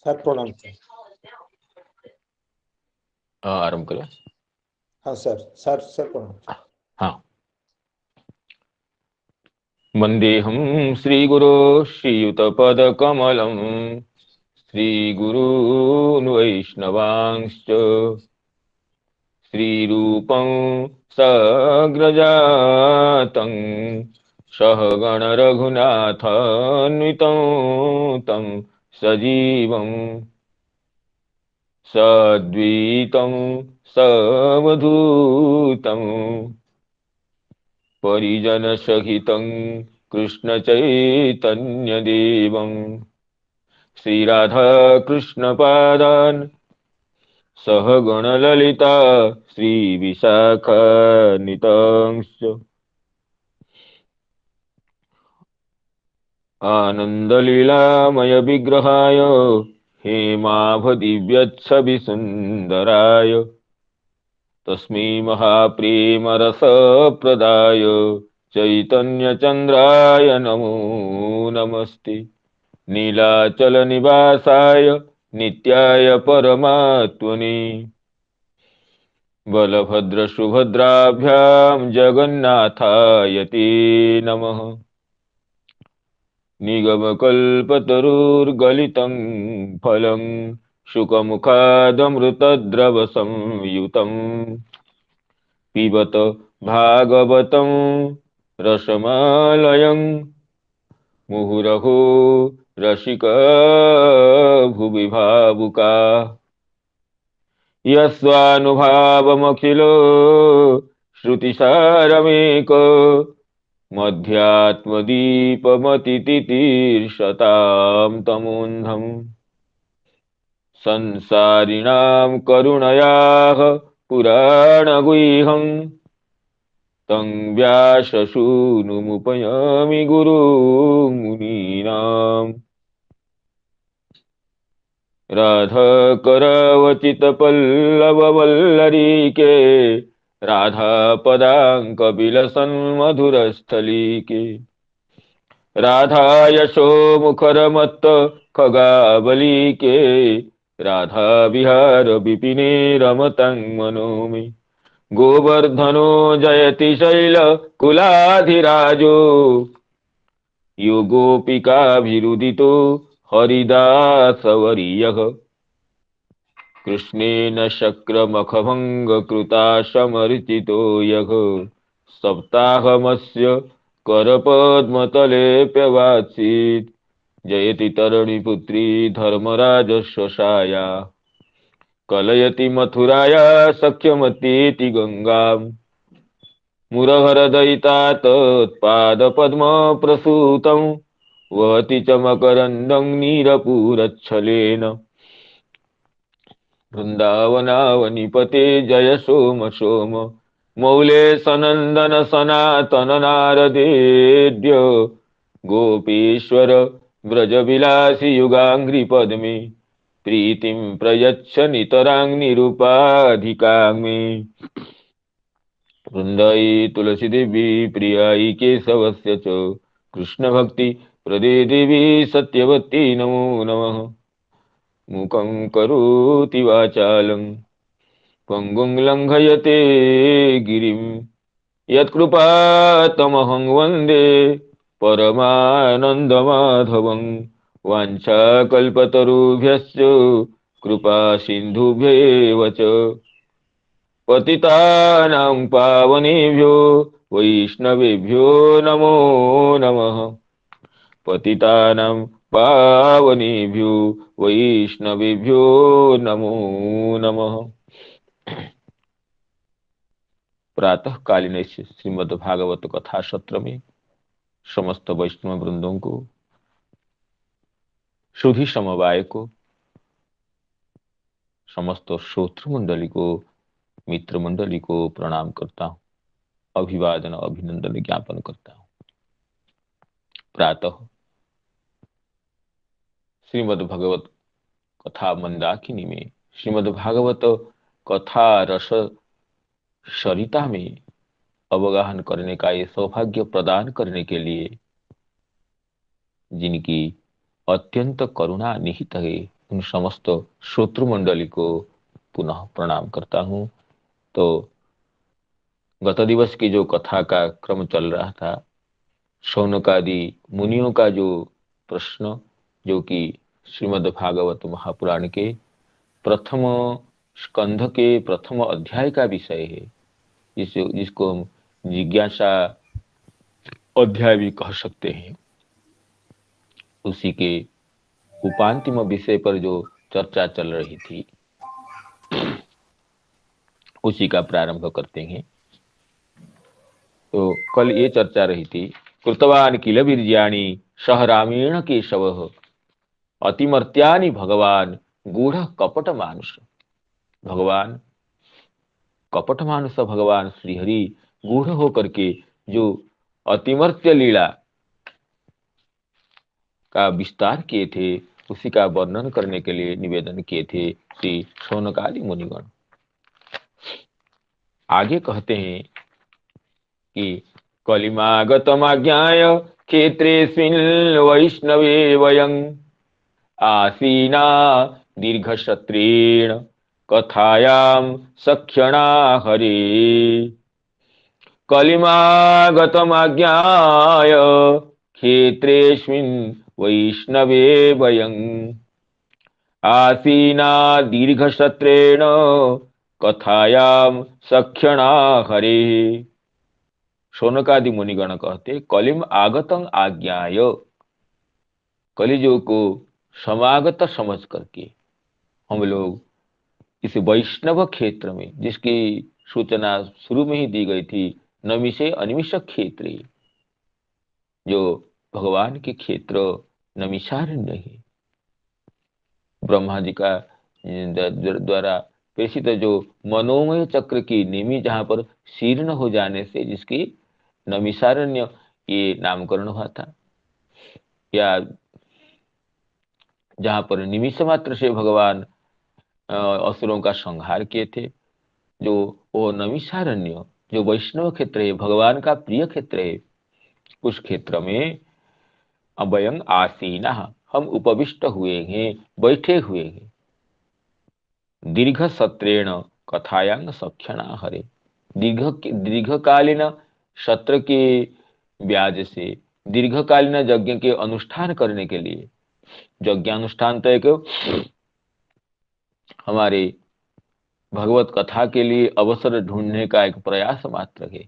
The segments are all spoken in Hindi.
सर प्रणाम सर। आरंभ करें। हाँ सर, सर सर प्रणाम। हाँ। वंदेहं श्रीगुरो श्रीयुतपदकमलं श्रीगुरून् वैष्णवांश्च श्रीरूपं सग्रजातं सहगणरघुनाथान्वितं तं सजीवं सद्वैतं सवधूतं परिजनसहितं कृष्णचैतन्यदेवं श्रीराधाकृष्णपादान् सहगणललिता श्रीविशाखान्वितांश्च आनन्दलीलामयविग्रहाय हेमाभदिव्यच्छविसुन्दराय तस्मै महाप्रेमरसप्रदाय चैतन्यचन्द्राय नमो नमस्ते। नीलाचलनिवासाय नित्याय परमात्मने बलभद्रसुभद्राभ्यां जगन्नाथाय ते नमः। निगमकल्पतरुर्गलितं फलं शुकमुखादमृतद्रवसंयुतं पिबत भागवतं रसमालयं मुहुरहो रसिका भुवि भावुका यस्वानुभावमखिलो श्रुतिसारमेक मध्यात्मदीपमतितितीर्षतां तमोन्धम् संसारिणां करुणयाः पुराणगुह्यं तं व्याससूनुमुपयामि गुरुमुनीनाम् राधाकरावचितपल्लववल्लरीके राधापदाङ्कविलसन्मधुरस्थलीके राधायशोमुखरमत्त खगावलीके राधाविहार विपिने रमतं मनो मे गोवर्धनो जयति शैलकुलाधिराजो यो गोपिकाभिरुदितो हरिदासवर्यः कृष्णेन शक्रमखभङ्गकृताशमर्चितो यः सप्ताहमस्य करपद्मतलेऽप्यवात्सीत् जयति तरणिपुत्री धर्मराजश्वसाया कलयति मथुराया सख्यमतीति गङ्गाम् मुरहरदयिता तत्पादपद्मप्रसूतं वहति च मकरन्दं नीरपूरच्छलेन वृन्दावनावनिपते जय सोम सोम मौले सनन्दन सनातन नारदेद्य गोपीश्वर व्रजविलासि युगाङ्घ्रिपद्मे प्रीतिं प्रयच्छ नितरां निरुपाधिकां मे वृन्दायै तुलसीदेवी प्रियायै केशवस्य च कृष्णभक्ति प्रदे देवी सत्यवती नमो नमः। मूकं करोति वाचालं पङ्गुं लङ्घयते गिरिं यत्कृपातमहं वन्दे परमानन्दमाधवं वाञ्छाकल्पतरुभ्यश्च कृपा सिन्धुभ्येव च पतितानां पावनेभ्यो वैष्णवेभ्यो नमो नमः। पतितानां पावनेभ्यो वैष्णवेभ्यो नमो नमः। प्रातः कालीन श्रीमद् भागवत कथा सत्र में समस्त वैष्णव वृंदों को, सुधी समवाय को, समस्त श्रोत्र मंडली को, मित्र मंडली को प्रणाम करता हूं, अभिवादन अभिनंदन ज्ञापन करता हूं। प्रातः श्रीमद् भगवत कथा मंदाकिनी में श्रीमद् भागवत कथा रस सरिता में अवगाहन करने का ये सौभाग्य प्रदान करने के लिए जिनकी अत्यंत करुणा निहित है उन समस्त श्रोतृ मंडली को पुनः प्रणाम करता हूँ। तो गत दिवस की जो कथा का क्रम चल रहा था, शौनकादि मुनियों का जो प्रश्न, जो कि श्रीमद् भागवत महापुराण के प्रथम स्कंध के प्रथम अध्याय का विषय है, जिसको हम जिज्ञासा अध्याय भी कह सकते हैं, उसी के उपांतिम विषय पर जो चर्चा चल रही थी, उसी का प्रारंभ करते हैं। तो कल ये चर्चा रही थी, कृतवान किल वीर्याणि सह रामेण केशव अतिमर्त्यानि भगवान गूढ़ कपट मानुष। भगवान कपट मानुष भगवान श्रीहरि गूढ़ होकर के जो अतिमर्त्य लीला का विस्तार किए थे, उसी का वर्णन करने के लिए निवेदन किए थे श्री शौनकादि मुनिगण। आगे कहते हैं कि कलिमागतमाज्ञाय क्षेत्रेऽस्मिन् वैष्णवे वयं आसीना दीर्घशत्रेण कथायां सख्यणा हरे। कलिमागतमाज्ञाय क्षेत्रेऽस्मिन् वैष्णवे वयं आसीना दीर्घशत्रेण कथायां सख्यणा हरे। शौनकादि मुनिगण कहते, कलिम आगतं आज्ञाय, कलिजुग को समागत समझ करके हम लोग इस वैष्णव क्षेत्र में, जिसकी सूचना शुरू में ही दी गई थी, नमिषे अनिमिष क्षेत्र, जो भगवान के क्षेत्र नमिषारण्य है, ब्रह्मा जी का द्वारा प्रेषित जो मनोमय चक्र की निमि, जहां पर शीर्ण हो जाने से जिसकी नमिषारण्य ये नामकरण हुआ था, या जहां पर निमिष मात्र से भगवान असुरों का संहार किए थे, जो वो नमिषारण्य जो वैष्णव क्षेत्र है, भगवान का प्रिय क्षेत्र है, उस क्षेत्र में अभयं आसीना, हम उपविष्ट हुए हैं, बैठे हुए हैं। दीर्घ सत्रेण कथायां सख्यणा हरे, दीर्घकालीन सत्र के ब्याज से दीर्घकालीन यज्ञ के अनुष्ठान करने के लिए, यज्ञानुष्ठान तो एक हमारे भगवत कथा के लिए अवसर ढूंढने का एक प्रयास मात्र है।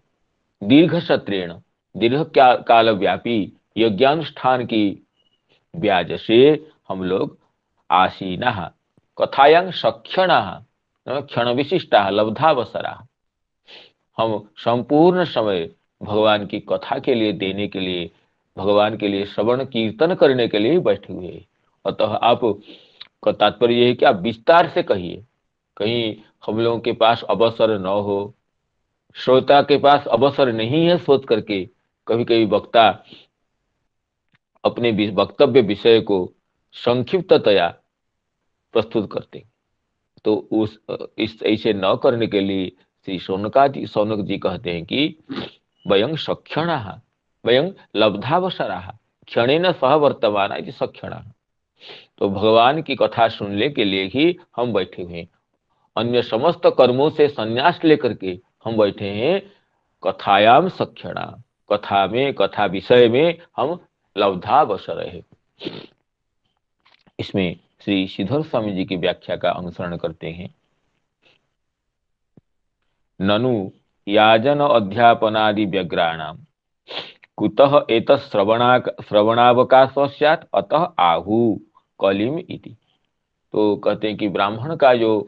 दीर्घ सत्रेण, दीर्घ काल व्यापी यज्ञानुष्ठान की ब्याज से हम लोग आसीना कथायां सख्यणा, क्षण विशिष्टा लब्धावसरा, हम संपूर्ण समय भगवान की कथा के लिए देने के लिए, भगवान के लिए श्रवण कीर्तन करने के लिए बैठे हुए हैं। अतः आप का तात्पर्य यह है कि आप विस्तार से कहिए, कहीं हम लोगों के पास अवसर न हो, श्रोता के पास अवसर नहीं है सोच करके कभी कभी वक्ता अपने वक्तव्य विषय को संक्षिप्ततया प्रस्तुत करते, तो उस इस ऐसे न करने के लिए श्री शौनक जी कहते हैं कि वयं सक्षणा, वयं लब्धावसरा, क्षणेन सह वर्तमान इति सक्षणा। तो भगवान की कथा सुनने के लिए ही हम बैठे हुए हैं, अन्य समस्त कर्मों से संन्यास लेकर के हम बैठे हैं कथायाम सक्षणा, कथा में, कथा विषय में हम लब्धावसर है। इसमें श्री श्रीधर स्वामी जी की व्याख्या का अनुसरण करते हैं। ननु याजन अध्यापनादि व्यग्राणाम कुतः एतत् श्रवणावकाशो स्यात् अतः आहु कलिम इति। तो कहते हैं कि ब्राह्मण का जो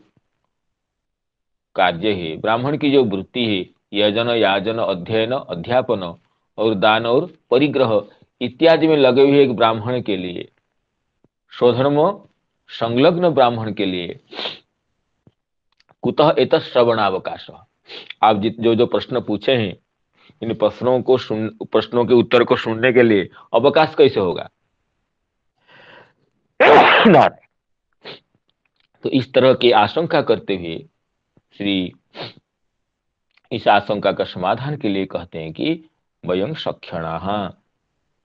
कार्य है, ब्राह्मण की जो वृत्ति है, यजन याजन अध्ययन अध्यापन और दान और परिग्रह इत्यादि में लगे हुए एक ब्राह्मण के लिए, स्वधर्म संलग्न ब्राह्मण के लिए, कुतः एतत् श्रवणावकाश, आप जो जो प्रश्न पूछे हैं, इन प्रश्नों के उत्तर को सुनने के लिए अवकाश कैसे होगा। तो इस तरह की आशंका करते हुए श्री इस आशंका का समाधान के लिए कहते हैं कि वयं सक्षणा,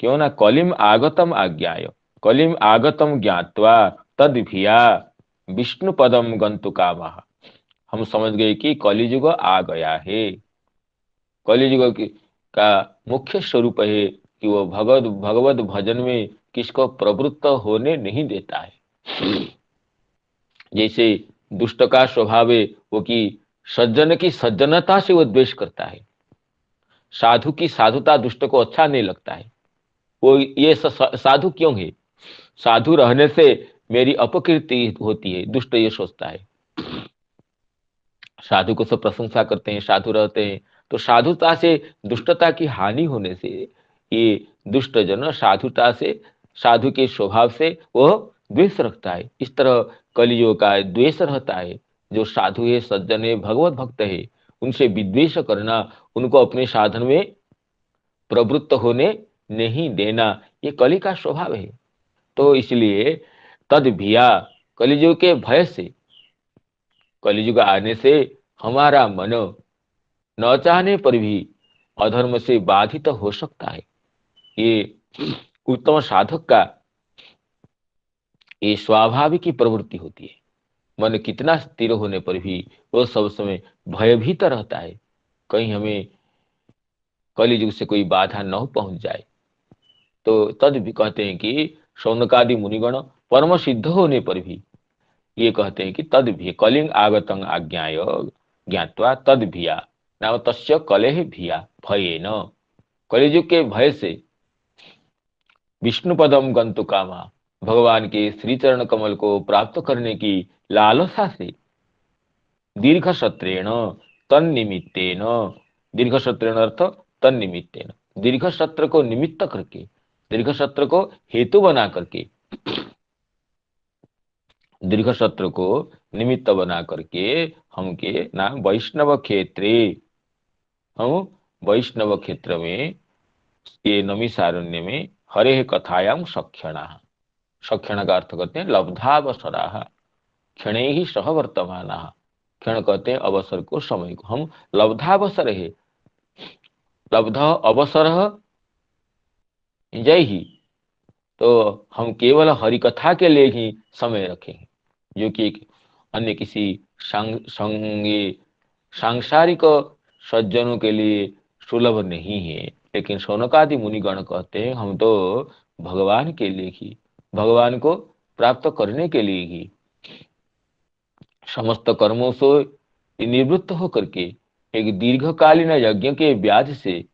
क्यों ना कलिम आगतम आज्ञाय, कलिम आगतम ज्ञात्वा तद भिया विष्णु पदम गंतु कामः। हम समझ गए कि कलियुग आ गया है। कलियुग का मुख्य स्वरूप है कि वो भगवत भजन में किसको प्रवृत्त होने नहीं देता है। जैसे दुष्ट का स्वभाव है वो कि सज्जन की सज्जनता से वो द्वेष करता है, साधु की साधुता दुष्ट को अच्छा नहीं लगता है। वो ये साधु क्यों है, साधु रहने से मेरी अपकीर्ति होती है, दुष्ट ये सोचता है। साधु को सब प्रशंसा करते हैं, साधु रहते हैं, तो साधुता से दुष्टता की हानि होने से ये दुष्ट जन साधुता से, साधु के स्वभाव से वो द्वेष रखता है। इस तरह कलियुग का द्वेष रहता है। जो साधु है, सज्जन है, भगवत भक्त है, उनसे विद्वेष करना, उनको अपने साधन में प्रवृत्त होने नहीं देना, ये कलि का स्वभाव है। तो इसलिए तद भिया, कलियुग के भय से, कलियुग आने से हमारा मन न चाहने पर भी अधर्म से बाधित हो सकता है। ये उत्तम साधक का ये स्वाभाविक ही प्रवृत्ति होती है। मन कितना स्थिर होने पर भी वो सब समय भयभीत रहता है, कहीं हमें कलियुग से कोई बाधा न पहुंच जाए। तो तद भी कहते हैं कि शौनकादि मुनिगण परम सिद्ध होने पर भी ये कहते हैं कि तद भी कलिंग आगतं आज्ञाय ज्ञात्वा तद भिया नाम तस्य कलेह भिया भयेन, कलियुग के भय से विष्णु पदम गंतु कामा, भगवान के श्री चरण कमल को प्राप्त करने की लालसा से दीर्घ सत्रेण तन्निमित्तेन, दीर्घ सत्रेण अर्थ तन्निमित्तेन, दीर्घ सत्र को निमित्त करके, दीर्घ सत्र को हेतु बना करके, दीर्घ सत्र को निमित्त बना करके हम के नाम वैष्णव क्षेत्रे, हम वैष्णव क्षेत्र में ये नमिसारण्य में हरे कथायाम सक्षणा, सक्षण का अर्थ करते हैं लब्धावसरा, क्षणे ही सह वर्तमान, क्षण कहते हैं अवसर को, समय को। हम लब्धावसर है, लब्ध अवसर जय ही, तो हम केवल हरि कथा के लिए ही समय रखें, जो कि अन्य किसी सांसारिक सज्जनों के लिए सुलभ नहीं है। लेकिन शौनकादि मुनिगण कहते हैं हम तो भगवान के लिए ही, भगवान को प्राप्त करने के लिए ही समस्त कर्मों से निवृत्त होकर के एक दीर्घकालीन यज्ञ के ब्याज से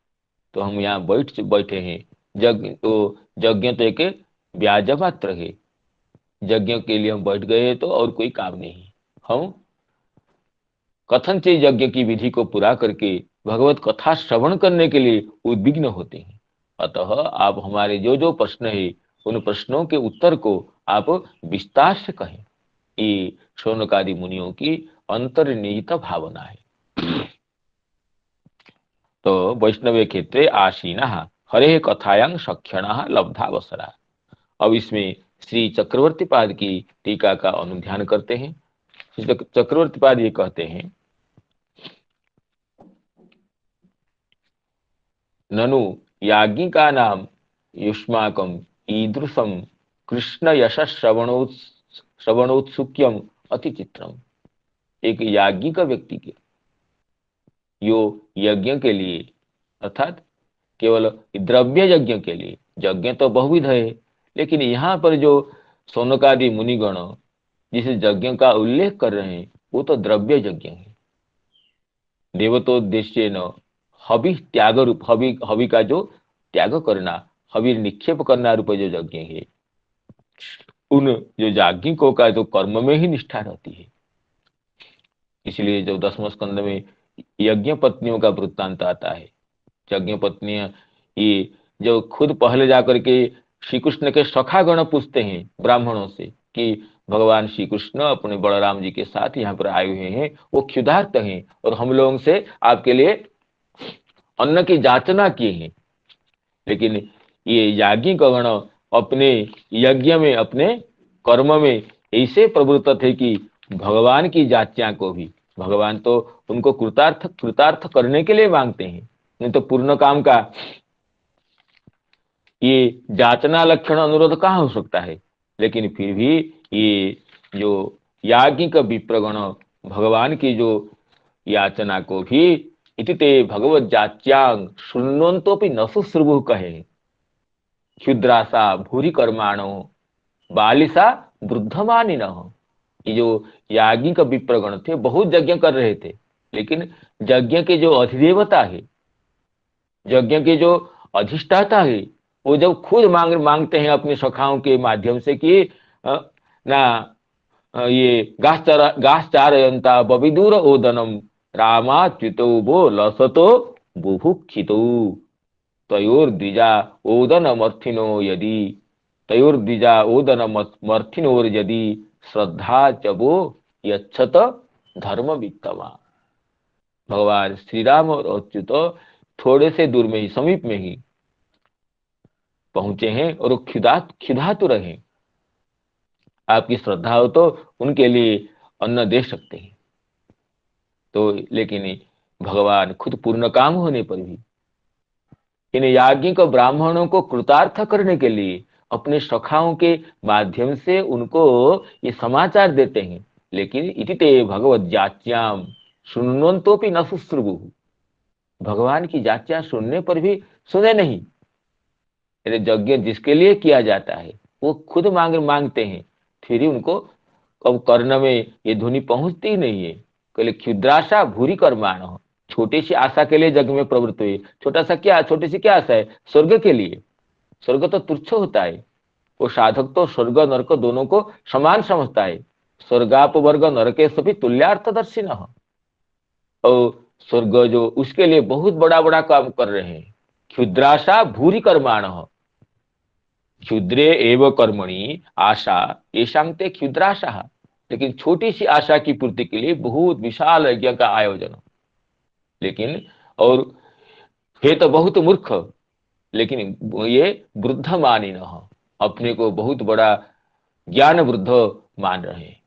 तो हम यहाँ बैठे हैं। यज्ञ तो एक ब्याज मात्र है, यज्ञ के लिए हम बैठ गए तो और कोई काम नहीं। हम कथन से यज्ञ की विधि को पूरा करके भगवत कथा श्रवण करने के लिए उद्विग्न होते हैं। अतः आप हमारे जो जो प्रश्न है उन प्रश्नों के उत्तर को आप विस्तार से कहें। ये शौनकादि मुनियों की अंतर्निहित भावना है। तो वैष्णव क्षेत्रे आसीना हरे कथायां सक्षणा लब्धावसरा। अब इसमें श्री चक्रवर्ती पाद की टीका का अनुध्यान करते हैं। चक्रवर्ती पाद ये कहते हैं, ननु याज्ञिका नाम युष्माकम ईदृशम कृष्ण यश श्रवणोत्सुक्यम अति चित्रम। एक याज्ञिक व्यक्ति के यो यज्ञ के लिए, अर्थात केवल द्रव्य यज्ञ के लिए, यज्ञ तो बहुविध है, लेकिन यहाँ पर जो शौनकादि मुनिगण जिस यज्ञ का उल्लेख कर रहे हैं वो तो द्रव्य यज्ञ है। देवतोद्देश्य न हवि त्याग रूप, हवि का जो त्याग करना, हवि निक्षेप करना रूप जो यज्ञ है, उन जो याज्ञिकों का तो कर्म में ही निष्ठा रहती है। इसलिए जो 10वें स्कंद में यज्ञ पत्नियों का वृत्तांत आता है, यज्ञ पत्नियां ये जो खुद पहले जाकर के श्री कृष्ण के सखा गण पूछते हैं ब्राह्मणों से कि भगवान श्री कृष्ण अपने बलराम जी के साथ यहाँ पर आए हुए हैं, वो क्षुधार्त हैं और हम लोगों से आपके लिए अन्न की याचना किए हैं। लेकिन ये याज्ञिक गण अपने यज्ञ में, अपने कर्म में ऐसे प्रवृत्त थे कि भगवान की याचना को भी, भगवान तो उनको कृतार्थ करने के लिए मांगते हैं, नहीं तो पूर्ण काम का ये याचना लक्षण अनुरोध कहाँ हो सकता है। लेकिन फिर भी ये जो याज्ञिक विप्रगण भगवान की जो याचना को भी इति ते भगवत जाच्यां शृण्वन्तोपि न शुश्रुवुः कहे। क्षुद्रासा भूरि कर्माणो बालिसा वृद्धमानिनः। ये जो याज्ञिक विप्रगण थे बहुत यज्ञ कर रहे थे, लेकिन यज्ञ के जो अधिदेवता है, यज्ञ के जो अधिष्ठाता है, वो जब खुद मांगते हैं अपने सखाओं के माध्यम से कि ना ये गाछ चारयंता बविदूर ओदनम रामाच्युतो वो लसतो बुभुक्षितो तयोर्द्विजा ओदनमर्थिनो यदि तयोर्द्विजा ओदनमर्थिनोर्यदि श्रद्धा च वो यच्छत धर्म वित्तमा। भगवान श्री राम और अच्युत थोड़े से दूर में ही, समीप में ही पहुंचे हैं और खिदातु रहे। आपकी श्रद्धा हो तो उनके लिए अन्न दे सकते हैं। तो लेकिन भगवान खुद पूर्ण काम होने पर भी इन याज्ञिक ब्राह्मणों को कृतार्थ करने के लिए अपने सखाओं के माध्यम से उनको ये समाचार देते हैं। लेकिन इति ते भगवत जाच्याम शृण्वन्तोपि न शुश्रुवुः। भगवान की जाच्या सुनने पर भी सुने नहीं। यज्ञ जिसके लिए किया जाता है वो खुद मांगते हैं, फिर ही उनको अब कर्ण में ये ध्वनि पहुंचती नहीं है। कहले क्षुद्राशा भूरि कर्माण। छोटी सी आशा के लिए यज्ञ में प्रवृत्त हुई। छोटी सी क्या आशा है? स्वर्ग के लिए। स्वर्ग तो तुच्छ होता है। वो साधक तो स्वर्ग नरक दोनों को समान समझता है। स्वर्गापवर्ग नरके सभी तुल्यार्थदर्शिनः। और स्वर्ग जो उसके लिए बहुत बड़ा बड़ा काम कर रहे हैं। क्षुद्राशा भूरि कर्माण। क्षुद्रे एव कर्मणि आशा येषां ते क्षुद्राशा। लेकिन छोटी सी आशा की पूर्ति के लिए बहुत विशाल यज्ञ का आयोजन। लेकिन और हे तो बहुत मूर्ख, लेकिन ये वृद्ध मानिनः, अपने को बहुत बड़ा ज्ञान वृद्ध मान रहे हैं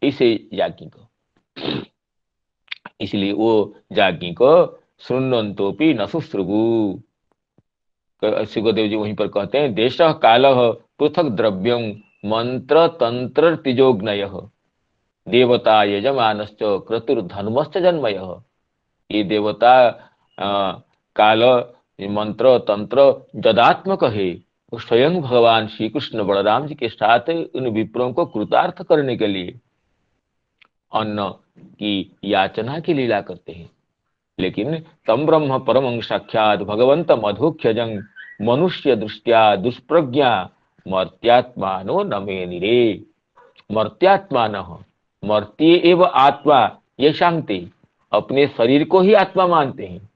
इसे याज्ञिक। इसलिए वो याज्ञिक शृण्वन्तोपि न शुश्रुवुः। सुखदेव जी वहीं पर कहते हैं देश काल पृथक द्रव्यं मंत्र तंत्र तिजोग्नय देवता यजमानश्च क्रतुर्धर्मश्च जन्मयः। ये देवता काल मंत्र तंत्र जदात्मक है। वो स्वयं भगवान श्री कृष्ण बलराम जी के साथ उन विप्रों को कृतार्थ करने के लिए अन्न की याचना की लीला करते हैं। लेकिन तम ब्रह्म परमं साक्षात भगवंत मधुख्यजं मनुष्य दृष्टिया दुष्प्रज्ञा मर्त्यात्मानो नमे निरे। मर्त्यात्मानः, मर्त्य एव आत्मा ये शांति। अपने शरीर को ही आत्मा मानते हैं,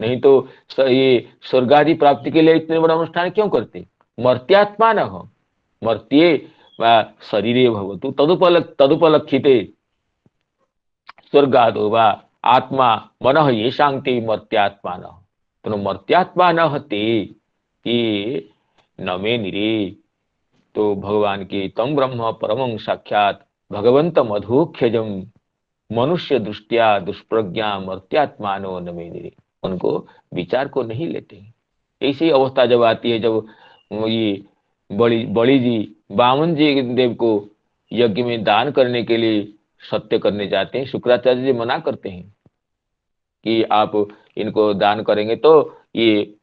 नहीं तो ये स्वर्ग आदि प्राप्ति के लिए इतने बड़ा अनुष्ठान क्यों करते? मर्त्यात्मानः, मर्त्ये शरीरे भवतु तदुपलक्षिते स्वर्गादो वा आत्मा मन ये शांति मर्त्यात्मान। तो मर्त्यात्मान ते ये नमे निरे। तो भगवान के तम ब्रह्म परमं साक्षात भगवंत मधुख्यजम मनुष्य दृष्टिया दुष्प्रज्ञा मर्त्यात्मानो नमे निरे, उनको विचार को नहीं लेते। ऐसी अवस्था जब आती है जब ये बड़ी जी बामन जी देव को यज्ञ में दान करने के लिए सत्य करने जाते हैं। शुक्राचार्य जी मना करते हैं कि आप इनको दान करेंगे तो ये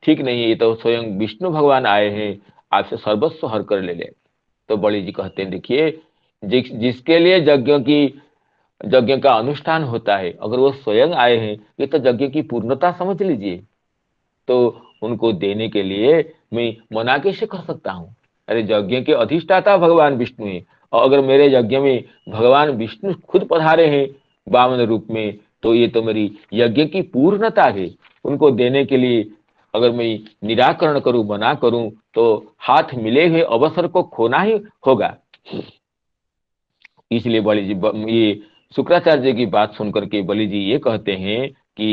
ठीक नहीं है, ये तो स्वयं विष्णु भगवान आए हैं, आपसे सर्वस्व हर कर ले ले। तो बड़ी जी कहते हैं देखिए जिसके लिए यज्ञ का अनुष्ठान होता है, अगर वो स्वयं आए हैं, ये तो यज्ञ की पूर्णता समझ लीजिए। तो उनको देने के लिए मैं मना कैसे कर सकता हूँ? अरे यज्ञ के अधिष्ठाता भगवान विष्णु है, और अगर मेरे यज्ञ में भगवान विष्णु खुद पधारे हैं वामन रूप में, तो ये तो मेरी यज्ञ की पूर्णता है। उनको देने के लिए अगर मैं निराकरण करूं, मना करूं, तो हाथ मिले हुए अवसर को खोना ही होगा। इसलिए बलि जी ये शुक्राचार्य की बात सुनकर के बलि जी ये कहते हैं कि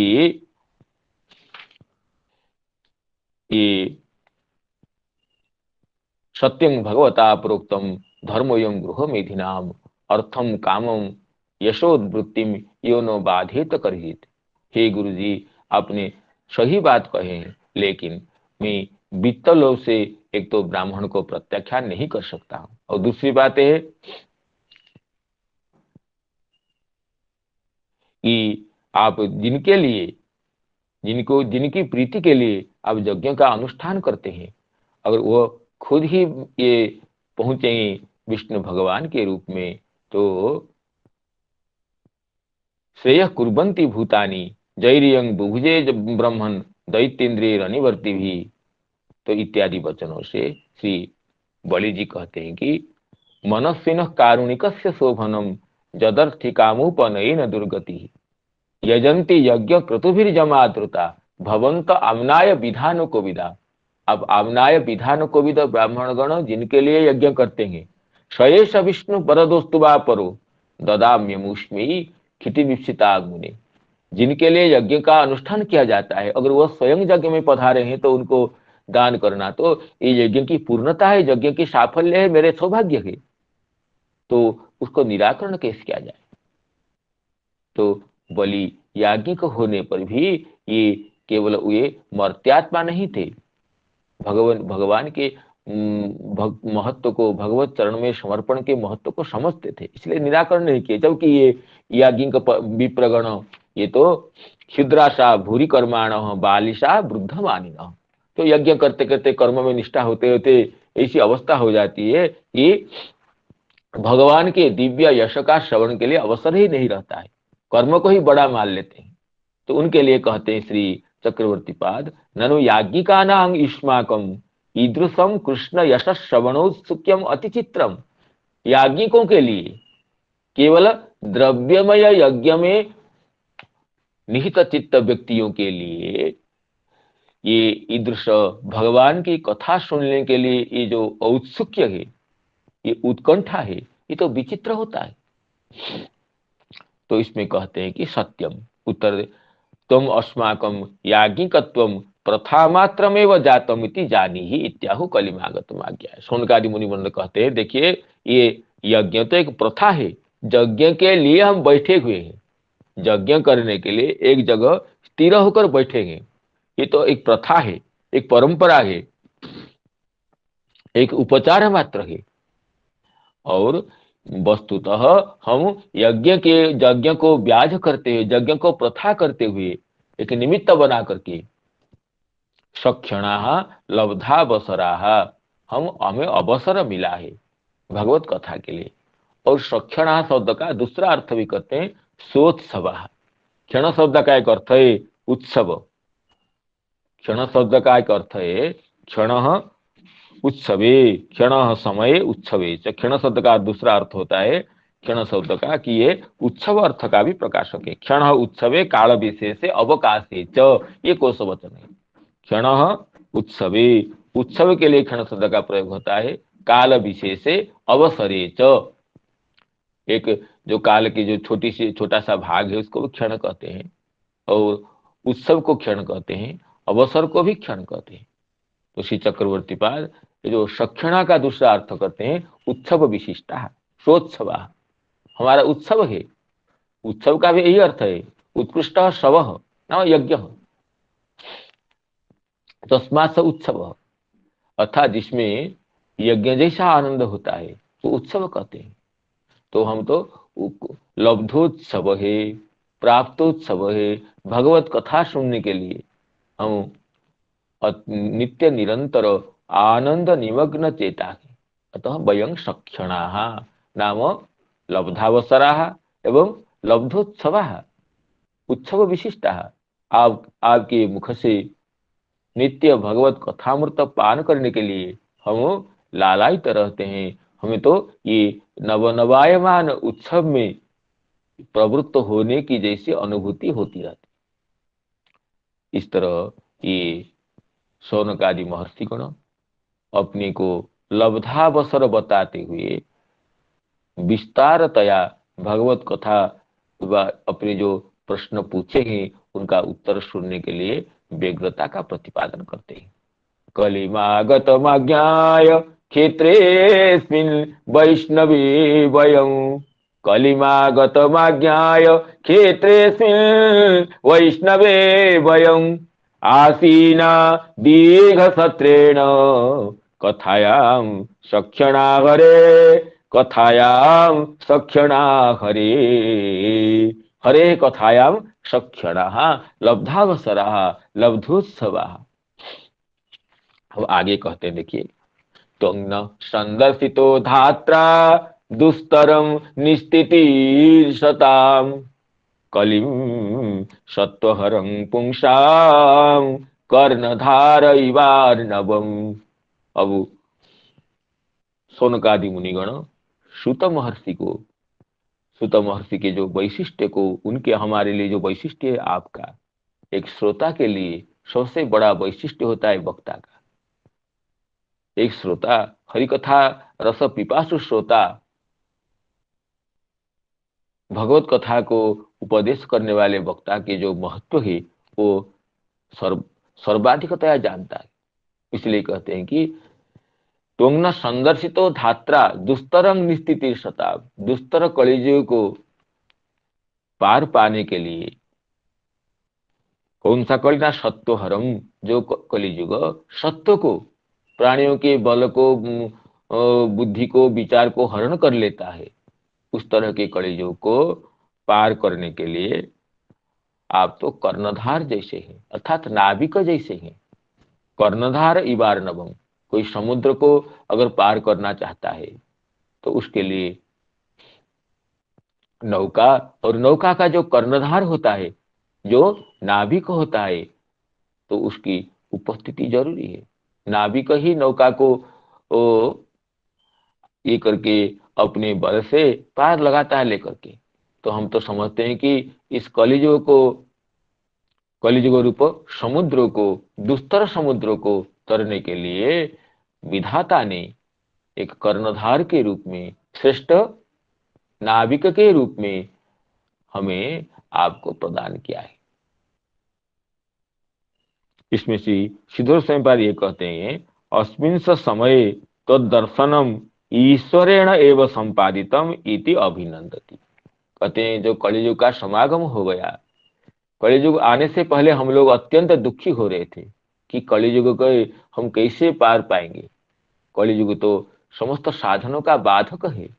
ये सत्यं भगवता प्रोक्तम धर्मोयं गृहमेधिनाम अर्थम कामम यशोवृत्तिम यो नो बाधित करहित। हे गुरु जी, आपने सही बात कहे हैं, लेकिन मैं वित्तलोभ से एक तो ब्राह्मण को प्रत्याख्यान नहीं कर सकता हूं, और दूसरी बात है कि आप जिनके लिए, जिनकी प्रीति के लिए आप यज्ञ का अनुष्ठान करते हैं, अगर वो खुद ही ये पहुंचे विष्णु भगवान के रूप में, तो श्रेय कुर्वन्ति भूतानि जैरियं बुभुजे ब्रह्मन् दैत्येन्द्रियरनिवर्ति भी, तो इत्यादि वचनों से श्री बलि जी कहते हैं कि मनस्विनः कारुणिकस्य शोभनम जदर्थिकामुपनयेन दुर्गति यजन्ति यज्ञ क्रतुभिर्जमातृता भवंत आमनाय विधान को विदा। अब आमनाय विधान को विदा ब्राह्मण गण जिनके लिए यज्ञ करते हैं, शयेश विष्णु परदोस्तुवा परो ददाम्यमुष्मि क्षिति विप्सिता मुने, जिनके लिए यज्ञ का अनुष्ठान किया जाता है, अगर वह स्वयं यज्ञ में पधारे हैं तो उनको दान करना, तो ये यज्ञ की पूर्णता है, यज्ञ की साफल्य है, मेरे सौभाग्य है, तो उसको निराकरण कैसे किया जाए। तो बलि याज्ञिक होने पर भी ये केवल ये मर्त्यात्मा नहीं थे, भगवान के महत्व को, भगवत चरण में समर्पण के महत्व को समझते थे, इसलिए निराकरण नहीं किए। जबकि ये याज्ञिक विप्रगण, ये तो क्षुद्राशा भूरी कर्माण बालिशा वृद्ध मानिन, तो यज्ञ करते करते कर्म में निष्ठा होते होते ऐसी अवस्था हो जाती है कि भगवान के दिव्य यश का श्रवण के लिए अवसर ही नहीं रहता है, कर्म को ही बड़ा मान लेते हैं। तो उनके लिए कहते हैं श्री चक्रवर्ती पाद, ननु याज्ञिकानां युष्माकं ईदृशम कृष्ण यश श्रवणोत्सुक्यम अतिचित्रम, याज्ञिकों के लिए, केवल द्रव्यमय यज्ञ में निहित चित्त व्यक्तियों के लिए ये ईदृश भगवान की कथा सुनने के लिए ये जो औत्सुक्य है, ये उत्कंठा है, ये तो विचित्र होता है। तो इसमें कहते हैं कि सत्यम उत्तर दे, तुम अस्माकम याज्ञिकत्वम प्रथा मात्रमेव जातम इति जानी ही इत्याहु कलिमागतम आज्ञा। शौनकादि मुनिवृंद कहते हैं, देखिए ये यज्ञ तो एक प्रथा है, यज्ञ के लिए हम बैठे हुए हैं, यज्ञ करने के लिए एक जगह स्थिर होकर बैठेंगे, ये तो एक प्रथा है, एक परंपरा है, एक उपचार मात्र है। और वस्तुतः हम यज्ञ को ब्याज करते हुए, यज्ञ को प्रथा करते हुए, एक निमित्त बना करके सक्षणा लब्धावसरा, हमें अवसर मिला है भगवत कथा के लिए। और सक्षणा शब्द का दूसरा अर्थ भी करते हैं सोत्सव। क्षण शब्द का एक अर्थ है उत्सव, क्षण शब्द का एक अर्थ है क्षण उत्सवे, क्षण समय उत्सवे। क्षण शब्द का दूसरा अर्थ होता है क्षण शब्द का कि ये उत्सव अर्थ का भी प्रकाशक है। क्षण उत्सवे काल विशेषे अवकाशे च, ये कोश वचन है। क्षण उत्सवे, उत्सव के लिए क्षण शब्द का प्रयोग होता है, काल विशेषे अवसरे च, एक जो काल की जो छोटा सा भाग है उसको भी क्षण कहते हैं, और उत्सव को क्षण कहते हैं, अवसर को भी क्षण कहते हैं। तो श्री चक्रवर्ती पाद जो सक्षणा का दूसरा अर्थ करते हैं उत्सव विशिष्टा, सोत्सवा, हमारा उत्सव है, उत्सव का भी यही अर्थ है, उत्कृष्ट शव नाम यज्ञ, तस्मात् उत्सव, अर्थात जिसमें यज्ञ जैसा आनंद होता है तो उत्सव कहते हैं। तो हम तो लब्धोत्सव है, प्राप्तोत्सव है, भगवत कथा सुनने के लिए हम नित्य निरंतर आनंद निमग्न चेता है। अतः वयं सक्षणा नाम लब्धावसरा एवं लब्धोत्सवा, उत्सव विशिष्टा। आपके मुख से नित्य भगवत कथामृत पान करने के लिए हम लालायित रहते हैं, हमें तो ये नवनवायमान उत्सव में प्रवृत्त होने की जैसी अनुभूति होती रहती। इस तरह ये शौनकादि महर्षिगण अपने को लब्धावसर बताते हुए विस्तारतया भगवत कथा व अपने जो प्रश्न पूछे हैं उनका उत्तर सुनने के लिए व्यग्रता का प्रतिपादन करते हैं। कलिमागतमाज्ञाय क्षेत्रेऽस्मिन् वैष्णवे वयं, कलिमागतमाज्ञाय क्षेत्रेऽस्मिन् वैष्णवे वयं, आसीना दीर्घसत्रेण कथायाम सख्यणा हरे, कथायाम सख्यणा हरे, हरे कथायाम सख्यणा लब्धावसरा लब्धोत्सवा। अब आगे कहते हैं, देखिए, त्वं न संदर्शितो धात्रा दुस्तरम निस्तितिर्षताम् कलिं सत्वहरं पुंसां कर्णधारैवार्णवम्। अब शौनकादि मुनिगण सूत महर्षि को, सूत महर्षि के जो वैशिष्ट्य को, उनके हमारे लिए जो वैशिष्ट्य है आपका, एक श्रोता के लिए सबसे बड़ा वैशिष्ट्य होता है वक्ता का। एक श्रोता, हरिकथा रस पिपासु श्रोता, भगवत कथा को उपदेश करने वाले वक्ता के जो महत्व है वो सर्वाधिकतया जानता है। इसलिए कहते हैं कि त्वं न संदर्शितो धात्रा दुस्तरं निस्तिति शताब। दुस्तर कलियुग को पार पाने के लिए कौन सा कलिना सत्वहरम, जो कलियुग सत्व को, प्राणियों के बल को, बुद्धि को, विचार को हरण कर लेता है, उस तरह के कलियुग को पार करने के लिए आप तो कर्णधार जैसे हैं, अर्थात नाविक जैसे हैं। कर्णधार इवार्णवम, कोई समुद्र को अगर पार करना चाहता है तो उसके लिए नौका, और नौका का जो कर्णधार होता है, जो नाविक होता है, तो उसकी उपस्थिति जरूरी है। नाविक ही नौका को ये करके अपने बल से पार लगाता है लेकर के। तो हम तो समझते हैं कि इस कलियुग को, कलियुग रूप समुद्र को, दुस्तर समुद्र को तरने के लिए विधाता ने एक कर्णधार के रूप में, श्रेष्ठ नाविक के रूप में हमें आपको प्रदान किया है। इसमें से सिद्धोर स्वयंपाद ये कहते हैं, अस्मिन् समय तद्दर्शनम ईश्वरेण एव संपादितम इति अभिनंदति। कहते हैं जो कलियुग का समागम हो गया, कलियुग आने से पहले हम लोग अत्यंत दुखी हो रहे थे कि कलियुग को हम कैसे पार पाएंगे। कलियुग तो समस्त साधनों का बाधक है।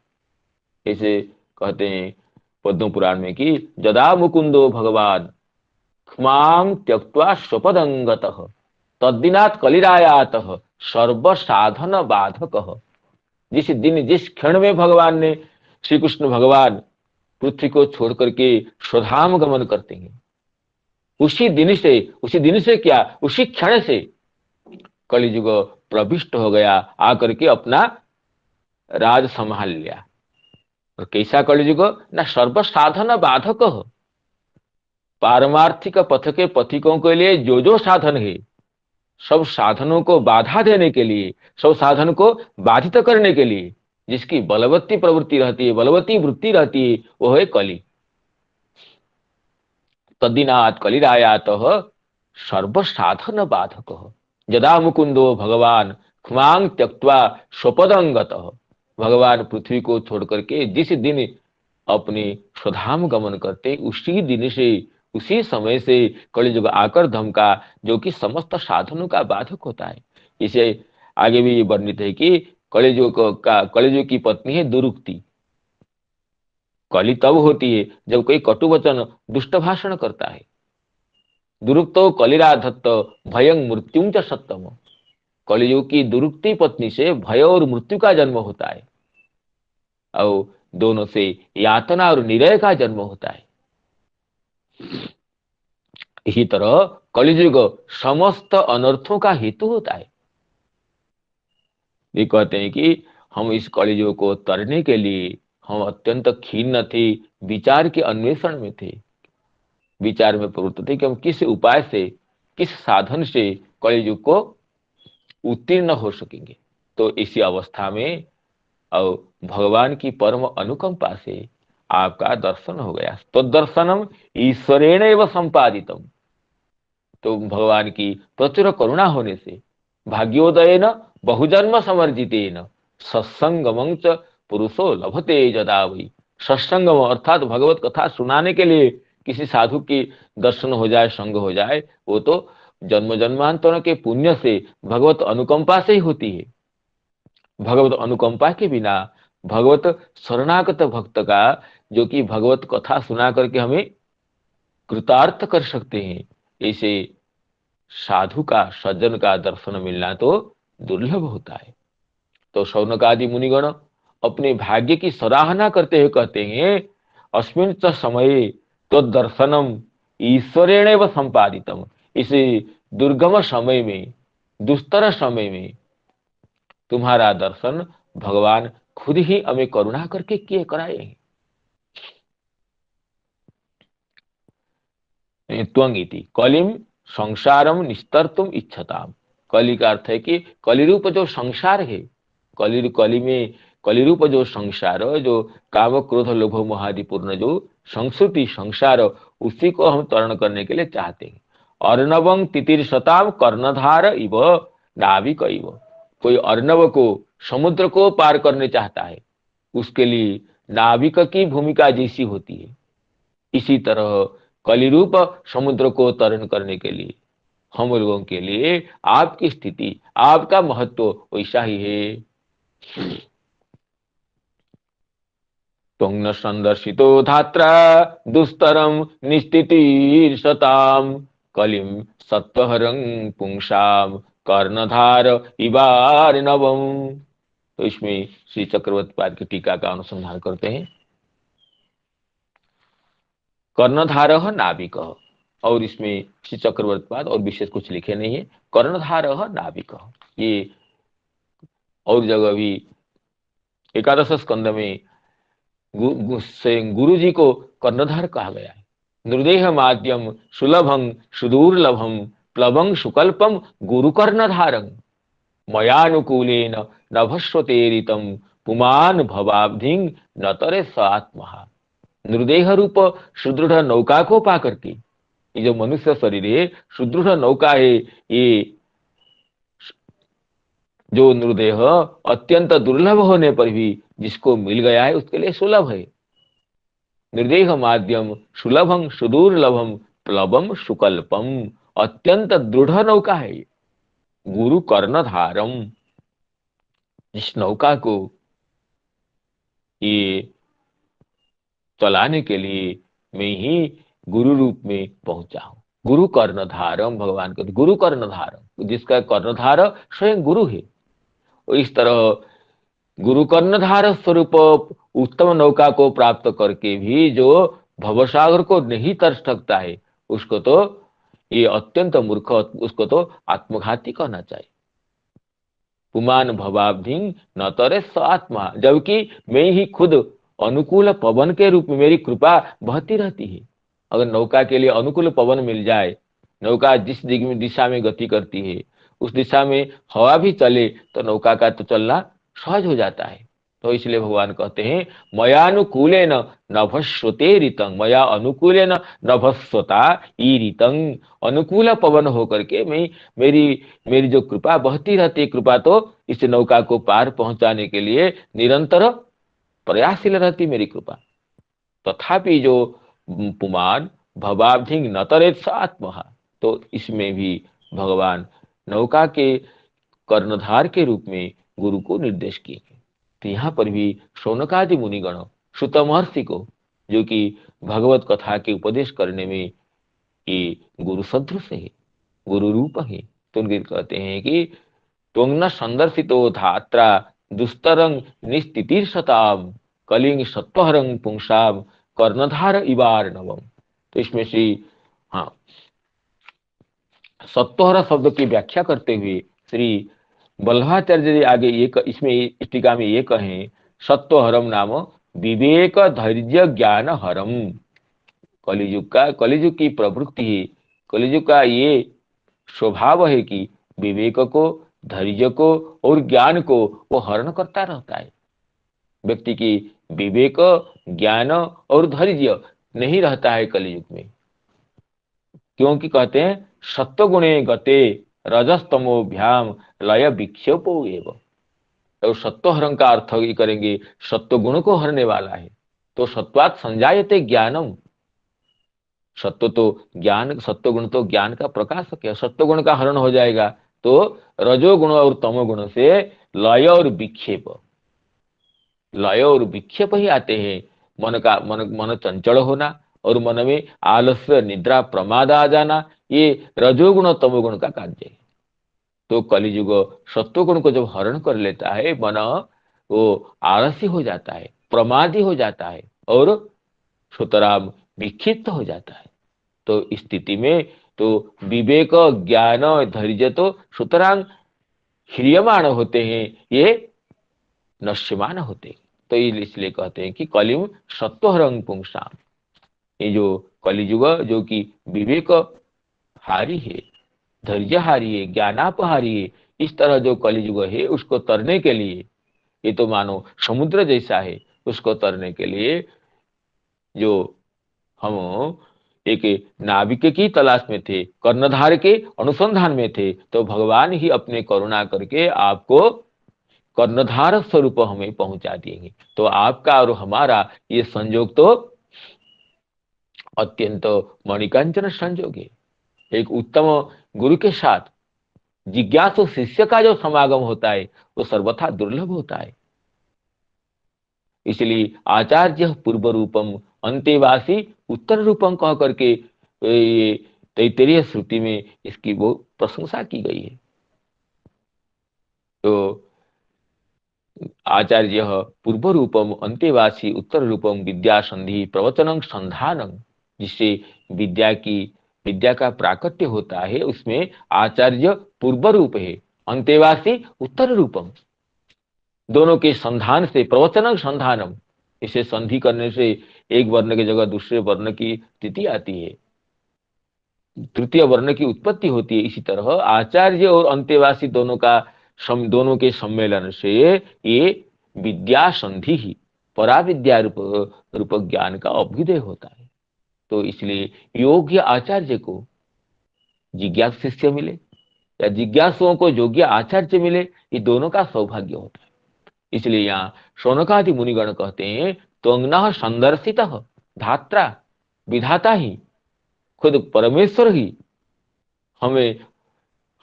ऐसे कहते हैं पद्म पुराण में कि जदा मुकुंदो भगवान क्षमां त्यक्त्वा स्वपदंगतः तद्दिनात् कलिरायातः सर्व साधन बाधकः। जिस दिन, जिस क्षण में भगवान ने, श्री कृष्ण भगवान पृथ्वी को छोड़ करके स्वधाम गमन करते हैं, उसी दिन से क्या, उसी क्षण से कलियुग प्रविष्ट हो गया, आकर के अपना राज संभाल लिया। और कैसा कलियुग, ना सर्व साधन बाधक, पारमार्थिक पथ के पथिकों के लिए जो जो साधन है, सब साधनों को बाधा देने के लिए, सब साधन को बाधित करने के लिए जिसकी बलवती प्रवृत्ति रहती है, बलवती वृत्ति रहती है, वो है कली। तद्दिनात् कलिरायातः सर्व साधन बाधकः यदा मुकुंदो भगवान क्षमां त्यक्त्वा स्वपदंगतः। भगवान पृथ्वी को छोड़ करके जिस दिन अपने स्वधाम गमन करते, उसी दिन से, उसी समय से कलियुग आकर धमका, जो कि समस्त साधनों का बाधक होता है। इसे आगे भी वर्णित है कि कलियुग की पत्नी है दुरुक्ति। कली तब होती है जब कोई कटु वचन, दुष्ट भाषण करता है। दुरुक्तो कलिराधत्त भयं मृत्युं च सत्तम। कलियुग की दुरुक्ति पत्नी से भय और मृत्यु का जन्म होता है, और दोनों से यातना और निरय का जन्म होता है। इसी तरह कलियुग समस्त अनर्थों का हेतु होता है। ये कहते हैं कि हम इस कलियुग को तरने के लिए हम अत्यंत खिन्न थे, विचार के अन्वेषण में थे, विचार में प्रवृत्त थे कि हम किस उपाय से, किस साधन से कलियुग को उत्तीर्ण हो सकेंगे। तो इसी अवस्था में और भगवान की परम अनुकंपा से आपका दर्शन हो गया। तो दर्शनम ईश्वरेण एव संपादितम। तो भगवान की प्रचुर करुणा होने से, भाग्योदयेन बहुजन्म समर्जितेन सत्संगमं च पुरुषो लभते यदा वै। सत्संगम अर्थात भगवत कथा सुनाने के लिए किसी साधु की दर्शन हो जाए, संग हो जाए, वो तो जन्म जन्मांतरों के पुण्य से, भगवत अनुकंपा से ही होती है। भगवत अनुकंपा के बिना भगवत शरणागत भक्त का, जो कि भगवत कथा सुना करके हमें कृतार्थ कर सकते हैं, ऐसे साधु का, सज्जन का दर्शन मिलना तो दुर्लभ होता है। तो शौनक आदि मुनिगण अपने भाग्य की सराहना करते हुए कहते हैं, अस्मिन् च समये तो दर्शनम ईश्वरेणेव संपादितम। इसे दुर्गम समय में, दुस्तर समय में तुम्हारा दर्शन भगवान खुद ही हमें करुणा करके किए कराए हैं। त्वंग इति कलिम संसारम निस्तर्तुम इच्छताम। कली का अर्थ है कि कली रूप जो संसार है, कली में कली रूप जो संसार, जो काम क्रोध लोभ मोहादिपूर्ण जो संस्कृति संसार, उसी को हम तरण करने के लिए चाहते हैं। अर्णवं तितिर्षताम कर्णधार इव नाविक इव। कोई अर्णव को, समुद्र को पार करने चाहता है, उसके लिए नाविक की भूमिका जैसी होती है, इसी तरह कलिरूप समुद्र को तरण करने के लिए हम लोगों के लिए आपकी स्थिति, आपका महत्व वैसा ही है। त्वं न संदर्शितो धात्रा दुस्तरम निस्थितिर्षताम कलिम सत्वहरं पुंसाम कर्णधार इवार्णवम। तो इसमें श्री चक्रवर्ती पाद की टीका का अनुसंधान करते हैं। कर्णधार नाविक, और इसमें श्री चक्रवर्ती पाद और विशेष कुछ लिखे नहीं है। कर्णधार नाविक, ये और जगह भी एकादश स्कंद में गुरु जी को कर्णधार कहा गया है। निर्देह माध्यम सुलभं सुदूर्लभं प्लवं सुकल्पम गुरु कर्णधारं मयानुकूलेन नभस्वतेरितं पुमान भवाब्धिं नतरे स आत्मा। निर्देह रूप सुदृढ़ नौका को पा करके, ये जो मनुष्य शरीर है सुदृढ़ नौका है, ये जो निर्देह अत्यंत दुर्लभ होने पर भी जिसको मिल गया है उसके लिए सुलभ है। निर्देह माध्यम सुलभम सुदूर्लभम प्लवम सुकल्पम, अत्यंत दृढ़ नौका है। गुरु कर्णधारम, जिस नौका को ये चलाने के लिए मैं ही गुरु रूप में पहुंचा हूं। गुरु कर्णधारम, भगवान को गुरु कर्णधारम, जिसका कर्णधार स्वयं गुरु है। और इस तरह गुरु कर्णधार स्वरूप उत्तम नौका को प्राप्त करके भी जो भवसागर को नहीं तर सकता है, उसको तो ये अत्यंत मूर्ख, उसको तो आत्मघाती कहना चाहिए। पुमान भवाब्धि न तरे स आत्मा, जबकि मैं ही खुद अनुकूल पवन के रूप में मेरी कृपा बहती रहती है। अगर नौका के लिए अनुकूल पवन मिल जाए, नौका जिस दिशा में गति करती है उस दिशा में हवा भी चले तो नौका का तो चलना सहज हो जाता है। तो इसलिए भगवान कहते हैं मयानुकूलेन नभस्वते ऋतं, मया अनुकूलेन नभस्वता ईरितं। अनुकूल पवन होकर के मैं, मेरी मेरी जो कृपा बहती रहती है, कृपा तो इस नौका को पार पहुंचाने के लिए निरंतर प्रयासशील रहती मेरी कृपा। तथापि जो पुमान भवाब्धि न तरेत आत्मा, तो इसमें भी भगवान नौका के कर्णधार के रूप में गुरु को निर्देश किए। तो यहाँ पर भी शौनकादि मुनिगण सुत महर्षि को, जो कि भगवत कथा के उपदेश करने में ये गुरु सदृश है, गुरु रूप है, तो उनके कहते हैं कि त्वं न संदर्शितो धात्रा दुस्तरं निस्थितिर्षताम कलिंग सत्वहरं पुंसाम कर्णधार इवार्णवम। तो इसमें श्री, हाँ, सत्वहर शब्द की व्याख्या करते हुए श्री वल्लभाचार्य जी आगे ये इसमें इस टीका में ये कहें, सत्वहरम नाम विवेक धैर्य ज्ञान हरम। कलियुग की प्रवृत्ति है, कलियुग का ये स्वभाव है कि विवेक को, धैर्य को और ज्ञान को वो हरण करता रहता है। व्यक्ति की विवेक, ज्ञान और धैर्य नहीं रहता है कलियुग में, क्योंकि कहते हैं सत्वगुणे गते रजस्तमोभ्याम लय विक्षेपो एव। तो सत्वहरण का अर्थ ही करेंगे, सत्वगुण को हरने वाला है। तो सत्वात् संजायते ज्ञानम, सत्व तो ज्ञान, सत्वगुण तो ज्ञान का प्रकाशक है। सत्वगुण का हरण हो जाएगा तो रजोगुण और तमोगुण से लय और विक्षेप, लय और विक्षेप ही आते हैं। मन चंचल होना और मन में आलस्य, निद्रा, प्रमाद आ जाना, ये रजोगुण तमोगुण का कार्य है। तो कलियुग सत्वगुण को जब हरण कर लेता है, मन वो आलसी हो जाता है, प्रमादी हो जाता है और सुतराम विक्षिप्त हो जाता है। तो इस स्थिति में तो विवेक, ज्ञान, धैर्य तो सुतरां ह्रियमाण होते हैं, ये नश्यमान होते हैं। तो इसलिए कहते हैं कि कलिम सत्वहरं पुंसाम, ये जो कलियुग जो कि विवेक हारी है, धैर्य हारी है, ज्ञानापहारी है, इस तरह जो कलियुग है उसको तरने के लिए, ये तो मानो समुद्र जैसा है, उसको तरने के लिए जो हम एक नाविक की तलाश में थे, कर्णधार के अनुसंधान में थे, तो भगवान ही अपने करुणा करके आपको कर्णधार स्वरूप हमें पहुंचा देंगे। तो आपका और हमारा ये संयोग तो अत्यंत मणिकांचन संयोग है। एक उत्तम गुरु के साथ जिज्ञासु शिष्य का जो समागम होता है वो सर्वथा दुर्लभ होता है। इसलिए आचार्य पूर्व रूपम अंतेवासी उत्तर रूपम कह करके ये तैत्तिरीय श्रुति में इसकी वो प्रशंसा की गई है। तो आचार्य पूर्व रूपम अंतेवासी उत्तर रूपम विद्या संधि प्रवचनं संधानं, जिससे विद्या का प्राकट्य होता है, उसमें आचार्य पूर्व रूप है, अंतेवासी उत्तर रूपम, दोनों के संधान से प्रवचनं संधानम, इसे संधि करने से एक वर्ण की जगह दूसरे वर्ण की स्थिति आती है, तृतीय वर्ण की उत्पत्ति होती है। इसी तरह आचार्य और अंतेवासी दोनों के सम्मेलन से ये विद्या संधि ही पराविद्या रूप ज्ञान का अभ्युदय होता है। तो इसलिए योग्य आचार्य को जिज्ञासु शिष्य मिले या जिज्ञासुओं को योग्य आचार्य मिले, ये दोनों का सौभाग्य होता है। इसलिए यहाँ शौनकादि मुनिगण कहते हैं त्वंग्नः संदर्शित धात्रा, विधाता ही खुद परमेश्वर ही हमें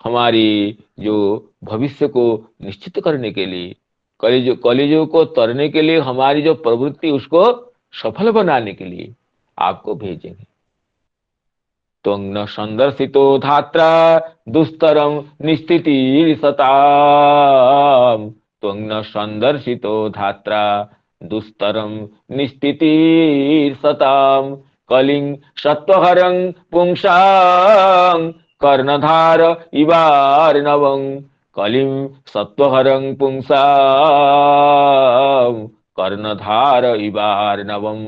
हमारी जो भविष्य को निश्चित करने के लिए, कलिजुग को तरने के लिए, हमारी जो प्रवृत्ति उसको सफल बनाने के लिए आपको भेजेंगे। त्वं संदर्शितो धात्रा दुस्तरम निस्थिति सताम, त्वं संदर्शितो धात्रा दुस्तरम निस्थिति सताम, कलिंग सत्वहरं पुंसां कर्णधार इवार्णवं, कलिं सत्वहरं पुंसां कर्णधार इवार्णवम्।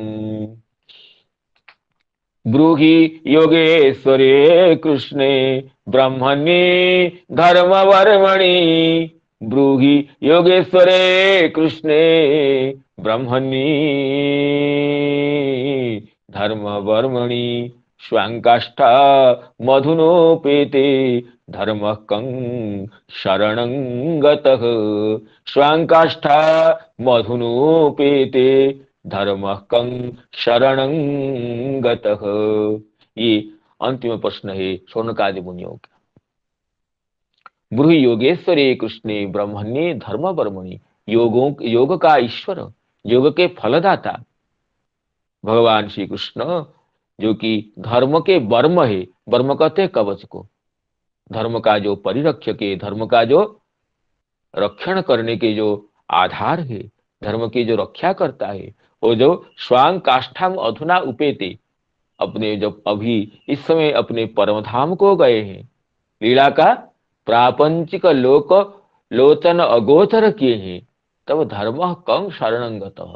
ब्रूहि योगेश्वरे कृष्णे ब्रह्मण्ये धर्मवर्मणि, ब्रूहि योगेश्वरे कृष्णे ब्रह्मण्ये धर्मवर्मणि, स्वांकाष्ठा मधुनोपेते धर्मः कं शरणं गतः, स्वांकाष्ठा मधुनोपेते धर्मः कं शरणं गतः। ये अंतिम प्रश्न है शौनकादि मुनियों का। ब्रूहि योगेश्वरे कृष्णे ब्रह्मण्ये धर्म वर्मणि, योग का ईश्वर, योग के फलदाता भगवान श्री कृष्ण जो कि धर्म के वर्म है, वर्म कहते हैं कवच को, धर्म का जो परिरक्षक है, धर्म का जो रक्षण करने के जो आधार है, धर्म की जो रक्षा करता है, वो जो स्वांग काष्ठांग अधुना उपेते, अपने जब अभी इस समय अपने परम धाम को गए हैं, लीला का प्रापंचिक लोक लोचन अगोचर किए हैं, तब धर्म कं शरणं गतः,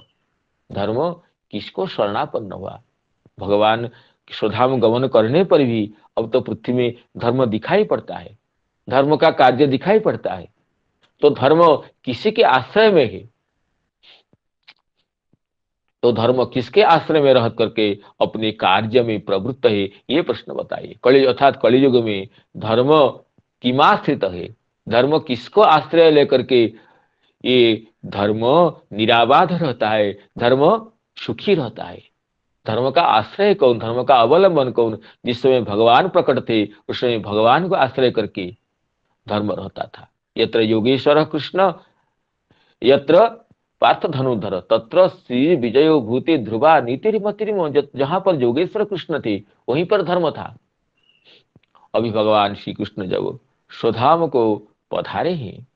धर्म किसको शरणापन्न हुआ। भगवान स्वधाम गमन करने पर भी अब तो पृथ्वी में धर्म दिखाई पड़ता है, धर्म का कार्य दिखाई पड़ता है, तो धर्म किसी के आश्रय में है, तो धर्म किसके आश्रय में रह करके अपने कार्य में प्रवृत्त है, ये प्रश्न बताइए। अर्थात कलियुग में धर्म किमाश्रित है, धर्म किसको आश्रय लेकर के ये धर्म निराबाध रहता है, धर्म सुखी रहता है। धर्म का आश्रय कौन, धर्म का अवलंबन कौन। जिस समय भगवान प्रकट थे उस समय भगवान को आश्रय करके धर्म रहता था। यत्र योगेश्वर कृष्ण यत्र पार्थ धनुधर तत्र श्री विजयो भूति ध्रुवा नीतिरिमतिरिम, जहां पर योगेश्वर कृष्ण थे वहीं पर धर्म था। अभी भगवान श्री कृष्ण जब स्वधाम को पधारे हैं,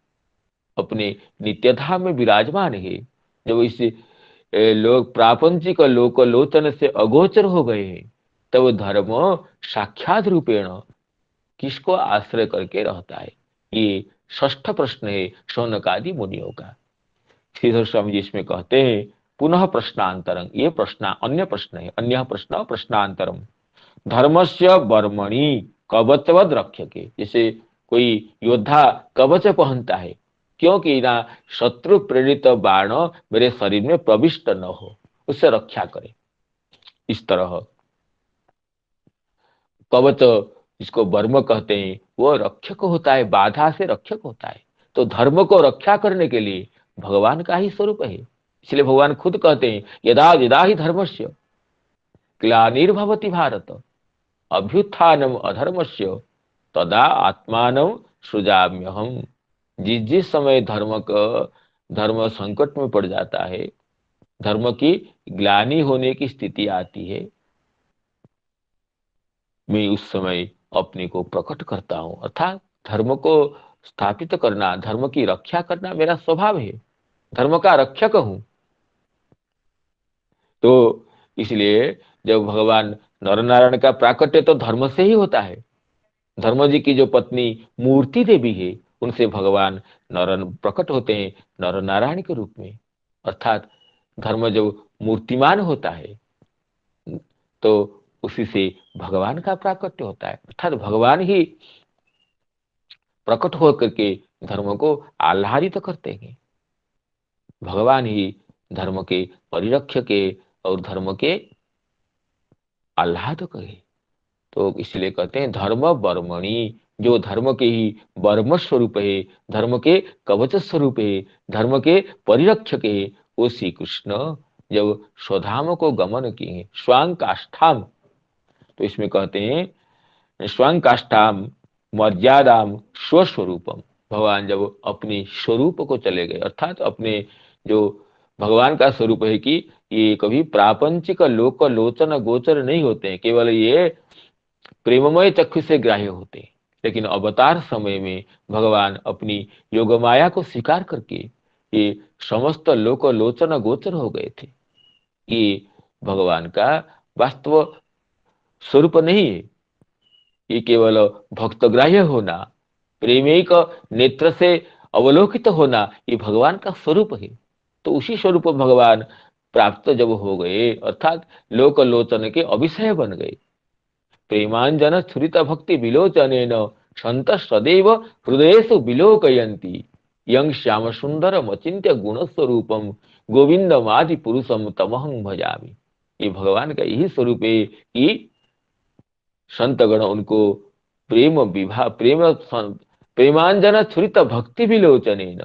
अपने नित्यधाम में विराजमान है, जब इस लोग प्रापंचिक लोकलोचन से अगोचर हो गए हैं, तब धर्म साक्षात रूपेण किसको आश्रय करके रहता है? ये षष्ठ प्रश्न है शौनकादि मुनियों का। श्रीधर स्वामी जी इसमें कहते हैं पुनः प्रश्नांतरम, ये प्रश्न अन्य प्रश्न है, अन्य प्रश्न प्रश्नांतरम। धर्मस्य बर्मणि कवचवद रक्षके, जैसे कोई योद्धा कवच पहनता है क्योंकि ना शत्रु प्रेरित बाण मेरे शरीर में प्रविष्ट न हो, उससे रक्षा करे। इस तरह कवच जिसको वर्म कहते हैं वो रक्षक होता है, बाधा से रक्षक होता है। तो धर्म को रक्षा करने के लिए भगवान का ही स्वरूप है। इसलिए भगवान खुद कहते हैं यदा यदा ही धर्मस्य ग्लानिर्भवति भारत अभ्युत्थानम अधर्मस्य तदा आत्मानं सृजाम्यहम्। जिस जिस समय धर्म संकट में पड़ जाता है, धर्म की ग्लानि होने की स्थिति आती है, मैं उस समय अपने को प्रकट करता हूं। अर्थात धर्म को स्थापित करना, धर्म की रक्षा करना मेरा स्वभाव है, धर्म का रक्षक हूं। तो इसलिए जब भगवान नरनारायण का प्राकट्य तो धर्म से ही होता है। धर्म जी की जो पत्नी मूर्ति देवी है, उनसे भगवान नर प्रकट होते हैं नर नारायण के रूप में। अर्थात धर्म जब मूर्तिमान होता है तो उसी से भगवान का प्राकट्य होता है। अर्थात भगवान ही प्रकट होकर के धर्म को आह्लादित करते हैं। भगवान ही धर्म के परिरक्षक है और धर्म के आह्लादक है। तो इसलिए कहते हैं धर्म बर्मणि, जो धर्म के ही बर्म स्वरूप है, धर्म के कवच स्वरूप है, धर्म के परिरक्षक है, वो श्री कृष्ण जब स्वधाम को गमन किए स्वांग काष्ठाम, तो इसमें कहते हैं स्वांग काष्ठाम मर्यादाम स्वस्वरूपम। भगवान जब अपने स्वरूप को चले गए, अर्थात अपने जो भगवान का स्वरूप है कि ये कभी प्रापंचिक लोक लोचन गोचर नहीं होते हैं, केवल ये प्रेममय चक्षु से ग्राह्य होते हैं। लेकिन अवतार समय में भगवान अपनी योगमाया को स्वीकार करके ये समस्त लोक लोचन गोचर हो गए थे। ये भगवान का वास्तव स्वरूप नहीं है, ये केवल भक्तग्राह्य होना, प्रेमिक नेत्र से अवलोकित होना, ये भगवान का स्वरूप है। तो उसी स्वरूप भगवान प्राप्त जब हो गए, अर्थात लोक लोचन के अभिषय बन गए, प्रेमांजन स्फुरित भक्ति विलोचनेन संत सदैव हृदयेषु विलोकयन्ति यं श्याम सुंदरम अचिंत्य गुण स्वरूपम गोविंदमादि पुरुषम तमहं भजामि। ये भगवान का यही स्वरूप है कि संतगण उनको प्रेम विभा प्रेमांजन स्फुरित भक्ति विलोचनेन,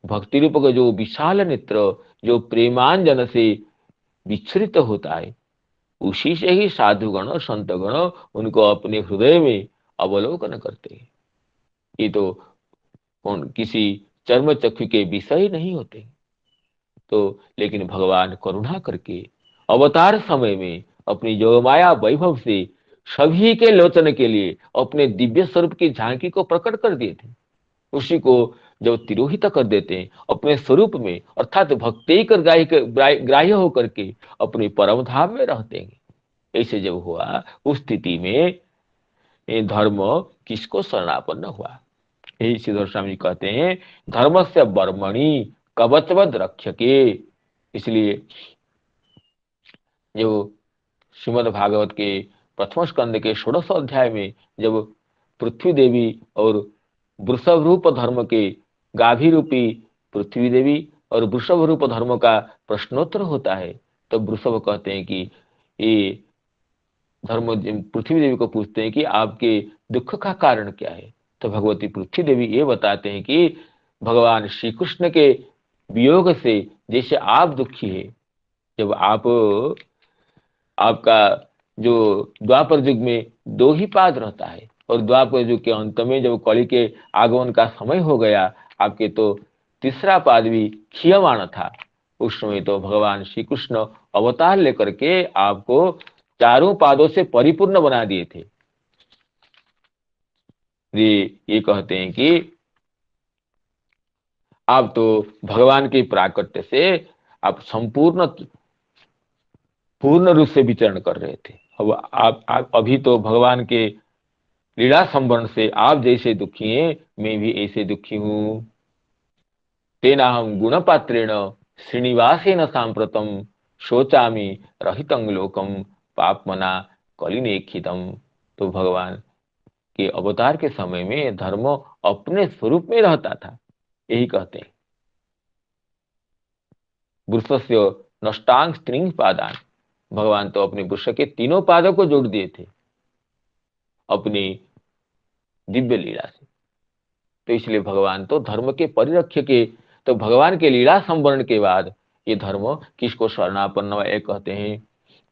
भक्ति रूप का जो विशाल नेत्र जो प्रेमांजन से विच्छुरित होता है, उसी से ही साधुगण और संतगण उनको अपने हृदय में अवलोकन करते हैं। ये तो किसी चर्म चक्षु के विषय नहीं होते। तो लेकिन भगवान करुणा करके अवतार समय में अपनी योगमाया वैभव से सभी के लोचन के लिए अपने दिव्य स्वरूप की झांकी को प्रकट कर दिए थे। उसी को जब तिरोहित कर देते हैं अपने स्वरूप में, अर्थात भक्ति कर ग्राह्य होकर के अपने परम धाम में रहते हैं। ऐसे जब हुआ उस स्थिति में धर्म किसको शरणापन्न हुआ? यही श्रीधर स्वामी कहते हैं धर्म से बर्मणि कवचवद रक्षके। इसलिए जो श्रीमद् भागवत के प्रथम स्कंद के 16 अध्याय में जब पृथ्वी देवी और वृषभ रूप धर्म के गाभी रूपी पृथ्वी देवी और वृषभ रूप धर्म का प्रश्नोत्तर होता है, तो वृषभ कहते हैं कि ये धर्म पृथ्वी देवी को पूछते हैं कि आपके दुख का कारण क्या है? तो भगवती पृथ्वी देवी ये बताते हैं कि भगवान श्री कृष्ण के वियोग से जैसे आप दुखी है, जब आपका जो द्वापर युग में 2 ही पाद रहता है और द्वापर युग के अंत में जब कली के आगमन का समय हो गया, आपके तो तीसरा पाद भी क्षीयमाण था। उस समय तो भगवान श्री कृष्ण अवतार लेकर के आपको चारों पादों से परिपूर्ण बना दिए थे। ये कहते हैं कि आप तो भगवान के प्राकट्य से आप संपूर्ण पूर्ण रूप से विचरण कर रहे थे। अब आप अभी तो भगवान के लीला संवरण से आप जैसे दुखी हैं, मैं भी ऐसे दुखी हूं। तेनाहम गुणपात्रेण श्रीनिवासेन सांप्रतम शोचामि रहितं लोकम पापमना कलिनेक्षितम। तो भगवान के अवतार के समय में धर्म अपने स्वरूप में रहता था, यही कहते हैं। वृषस्य नष्टांग स्त्रिंग पादान, भगवान तो अपने वृक्ष के तीनों पादों को जोड़ दिए थे अपनी दिव्य लीला से। तो इसलिए भगवान तो धर्म के परिरक्षक के, तो भगवान के लीला संवरण के बाद ये धर्म किसको शरणापन्न है कहते हैं।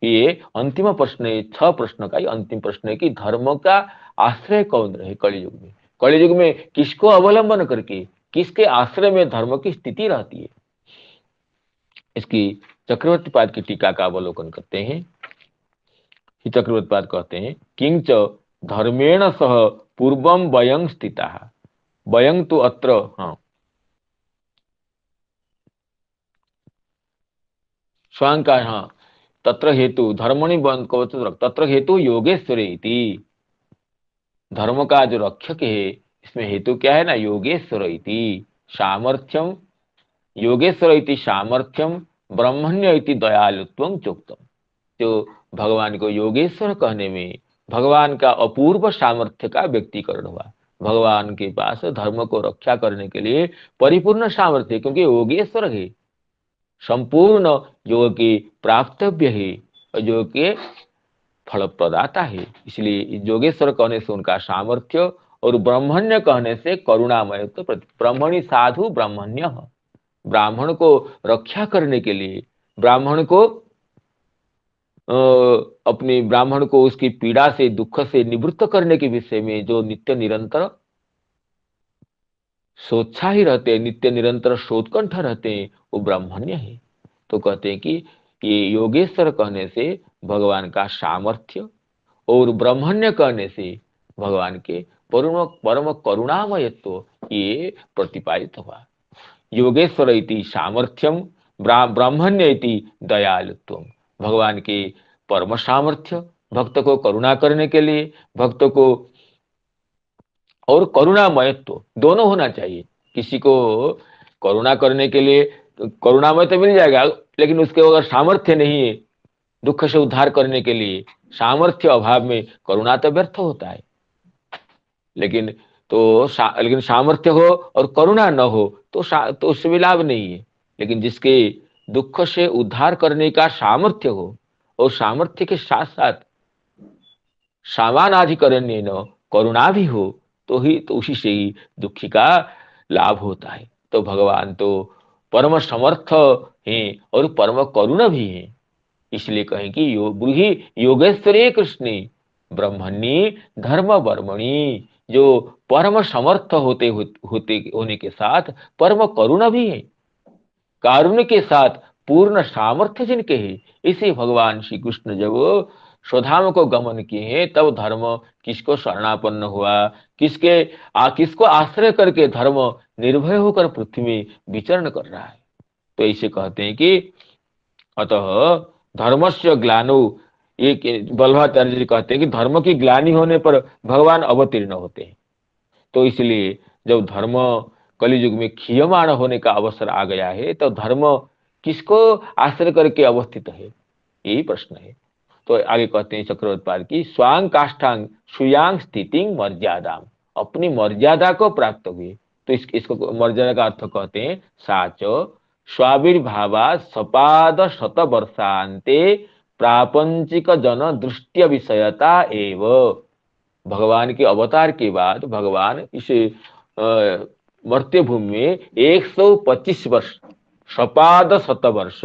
ये अंतिम प्रश्न है, 6 प्रश्न का ये अंतिम प्रश्न है कि धर्म का आश्रय कौन रहे कलयुग में। कलयुग में किसको अवलंबन करके, किसके आश्रय में धर्म की स्थिति रहती है। इसकी चक्रवर्ती पाद की टीका का अवलोकन करते हैं। चक्रवर्ती पाद कहते हैं किंच धर्मेण सह पूर्वम वयं स्थिता। वयं तो अत्र, हाँ, स्वयं का, हाँ, तत्र हेतु धर्मणि बंद कवच तत्र हेतु योगेश्वरे इति। धर्म का जो रक्षक है इसमें हेतु क्या है ना, योगेश्वर इति सामर्थ्यम, योगेश्वर इति सामर्थ्यम, ब्रह्मण्य इति दयालुत्वं चोक्तम। जो भगवान को योगेश्वर कहने में भगवान का अपूर्व सामर्थ्य का व्यक्तिकरण हुआ। भगवान के पास धर्म को रक्षा करने के लिए परिपूर्ण सामर्थ्य, क्योंकि योगेश्वर है, संपूर्ण योग के प्राप्तव्य है और योग के फल प्रदाता है। इसलिए योगेश्वर कहने से उनका सामर्थ्य और ब्राह्मण्य कहने से करुणामय। तो ब्राह्मणी साधु ब्राह्मण्य, ब्राह्मण को रक्षा करने के लिए, ब्राह्मण को अपने ब्राह्मण को उसकी पीड़ा से, दुख से निवृत्त करने के विषय में जो नित्य निरंतर सोत्साही रहते हैं, नित्य निरंतर शोधकंठ रहते हैं, वो ब्राह्मण्य है। तो कहते हैं कि ये योगेश्वर कहने से भगवान का सामर्थ्य और ब्राह्मण्य कहने से भगवान के परम परम करुणामयत्व ये प्रतिपादित हुआ। योगेश्वर इति सामर्थ्यम, ब्राह्मण्य इति दयालुत्वम। भगवान के परम सामर्थ्य, भक्त को करुणा करने के लिए, भक्त को, और करुणामयत्व दोनों होना चाहिए। किसी को करुणा करने के लिए करुणामय तो मिल जाएगा, लेकिन उसके अगर सामर्थ्य नहीं है दुख से उद्धार करने के लिए, सामर्थ्य अभाव में करुणा तो व्यर्थ होता है। लेकिन लेकिन सामर्थ्य हो और करुणा न हो तो उससे भी लाभ नहीं है। लेकिन जिसके दुख से उद्धार करने का सामर्थ्य हो और सामर्थ्य के साथ साथ सामानाधिकरण्य न करुणा भी हो, तो उसी से ही दुखी का लाभ होता है। तो भगवान तो परम समर्थ हैं और परम करुण भी हैं। इसलिए कहें कि ब्रूहि योगेश्वरे कृष्णे ब्रह्मण्ये धर्म वर्मणि। जो परम समर्थ होने के साथ परम करुण भी है, कारुण्य के साथ पूर्ण सामर्थ्य जिनके है। इसी भगवान श्री कृष्ण जब स्वधाम को गमन किए हैं तब धर्म किसको शरणापन्न हुआ, किसको आश्रय करके धर्म निर्भय होकर पृथ्वी में विचरण कर रहा है। तो ऐसे कहते हैं कि अतः धर्मस्य ग्लानो, ये वल्लभाचार्य जी कहते हैं कि धर्म की ग्लानि होने पर भगवान अवतीर्ण होते हैं। तो इसलिए जब धर्म कलियुग में क्षीयमाण होने का अवसर आ गया है तो धर्म किसको आश्रय करके अवस्थित है, यही प्रश्न है। तो आगे कहते हैं चक्रवर्ती पाद की स्वांग काष्ठांग सुयांग स्थिति मर्यादाम, अपनी मर्यादा को प्राप्त हुए। तो इसको मर्यादा का अर्थ कहते हैं साचो स्वाविर्भावा सपाद शत वर्षांते प्रापंचिक जन दृष्टि विषयता एव। भगवान के अवतार के बाद भगवान इस मर्त्य भूमि में 125 वर्ष, सपाद शत वर्ष,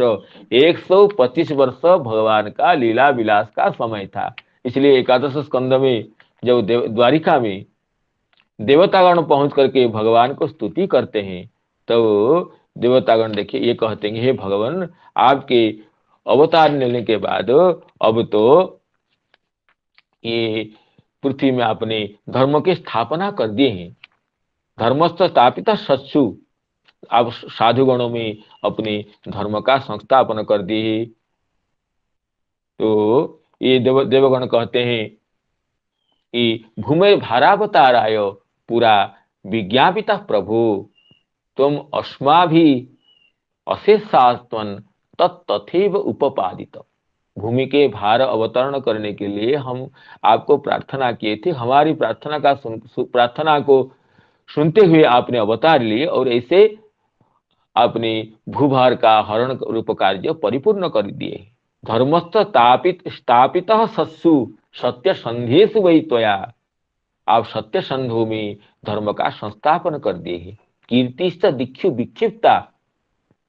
125 वर्ष भगवान का लीला विलास का समय था। इसलिए एकादश स्कंद में जब द्वारिका में देवतागण पहुंच करके भगवान को स्तुति करते हैं तो देवतागण देखिए ये कहते हैं, हे भगवान, आपके अवतार लेने के बाद अब तो ये पृथ्वी में आपने धर्म की स्थापना कर दिए हैं। धर्मस्थ स्थापित सत्सु, आप साधुगणों में अपने धर्म का संस्थापन कर दिए। तो ये देवगण कहते हैं कि भूमि भारावताराय पूरा विज्ञापिता प्रभु, तुम अस्माभि अशेषात्मन तत्तथैव उपपादित। भूमि के भार अवतरण करने के लिए हम आपको प्रार्थना किए थे, हमारी प्रार्थना को सुनते हुए आपने अवतार लिए और ऐसे आपने भूभार का हरण रूप कार्य परिपूर्ण कर दिए। धर्मस्थ स्थापित सत्सु सत्य संधेषु वै त्वया, आप सत्य संधों में धर्म का संस्थापन कर दिए हैं। कीर्तिश्च दिक्षु विक्षिप्ता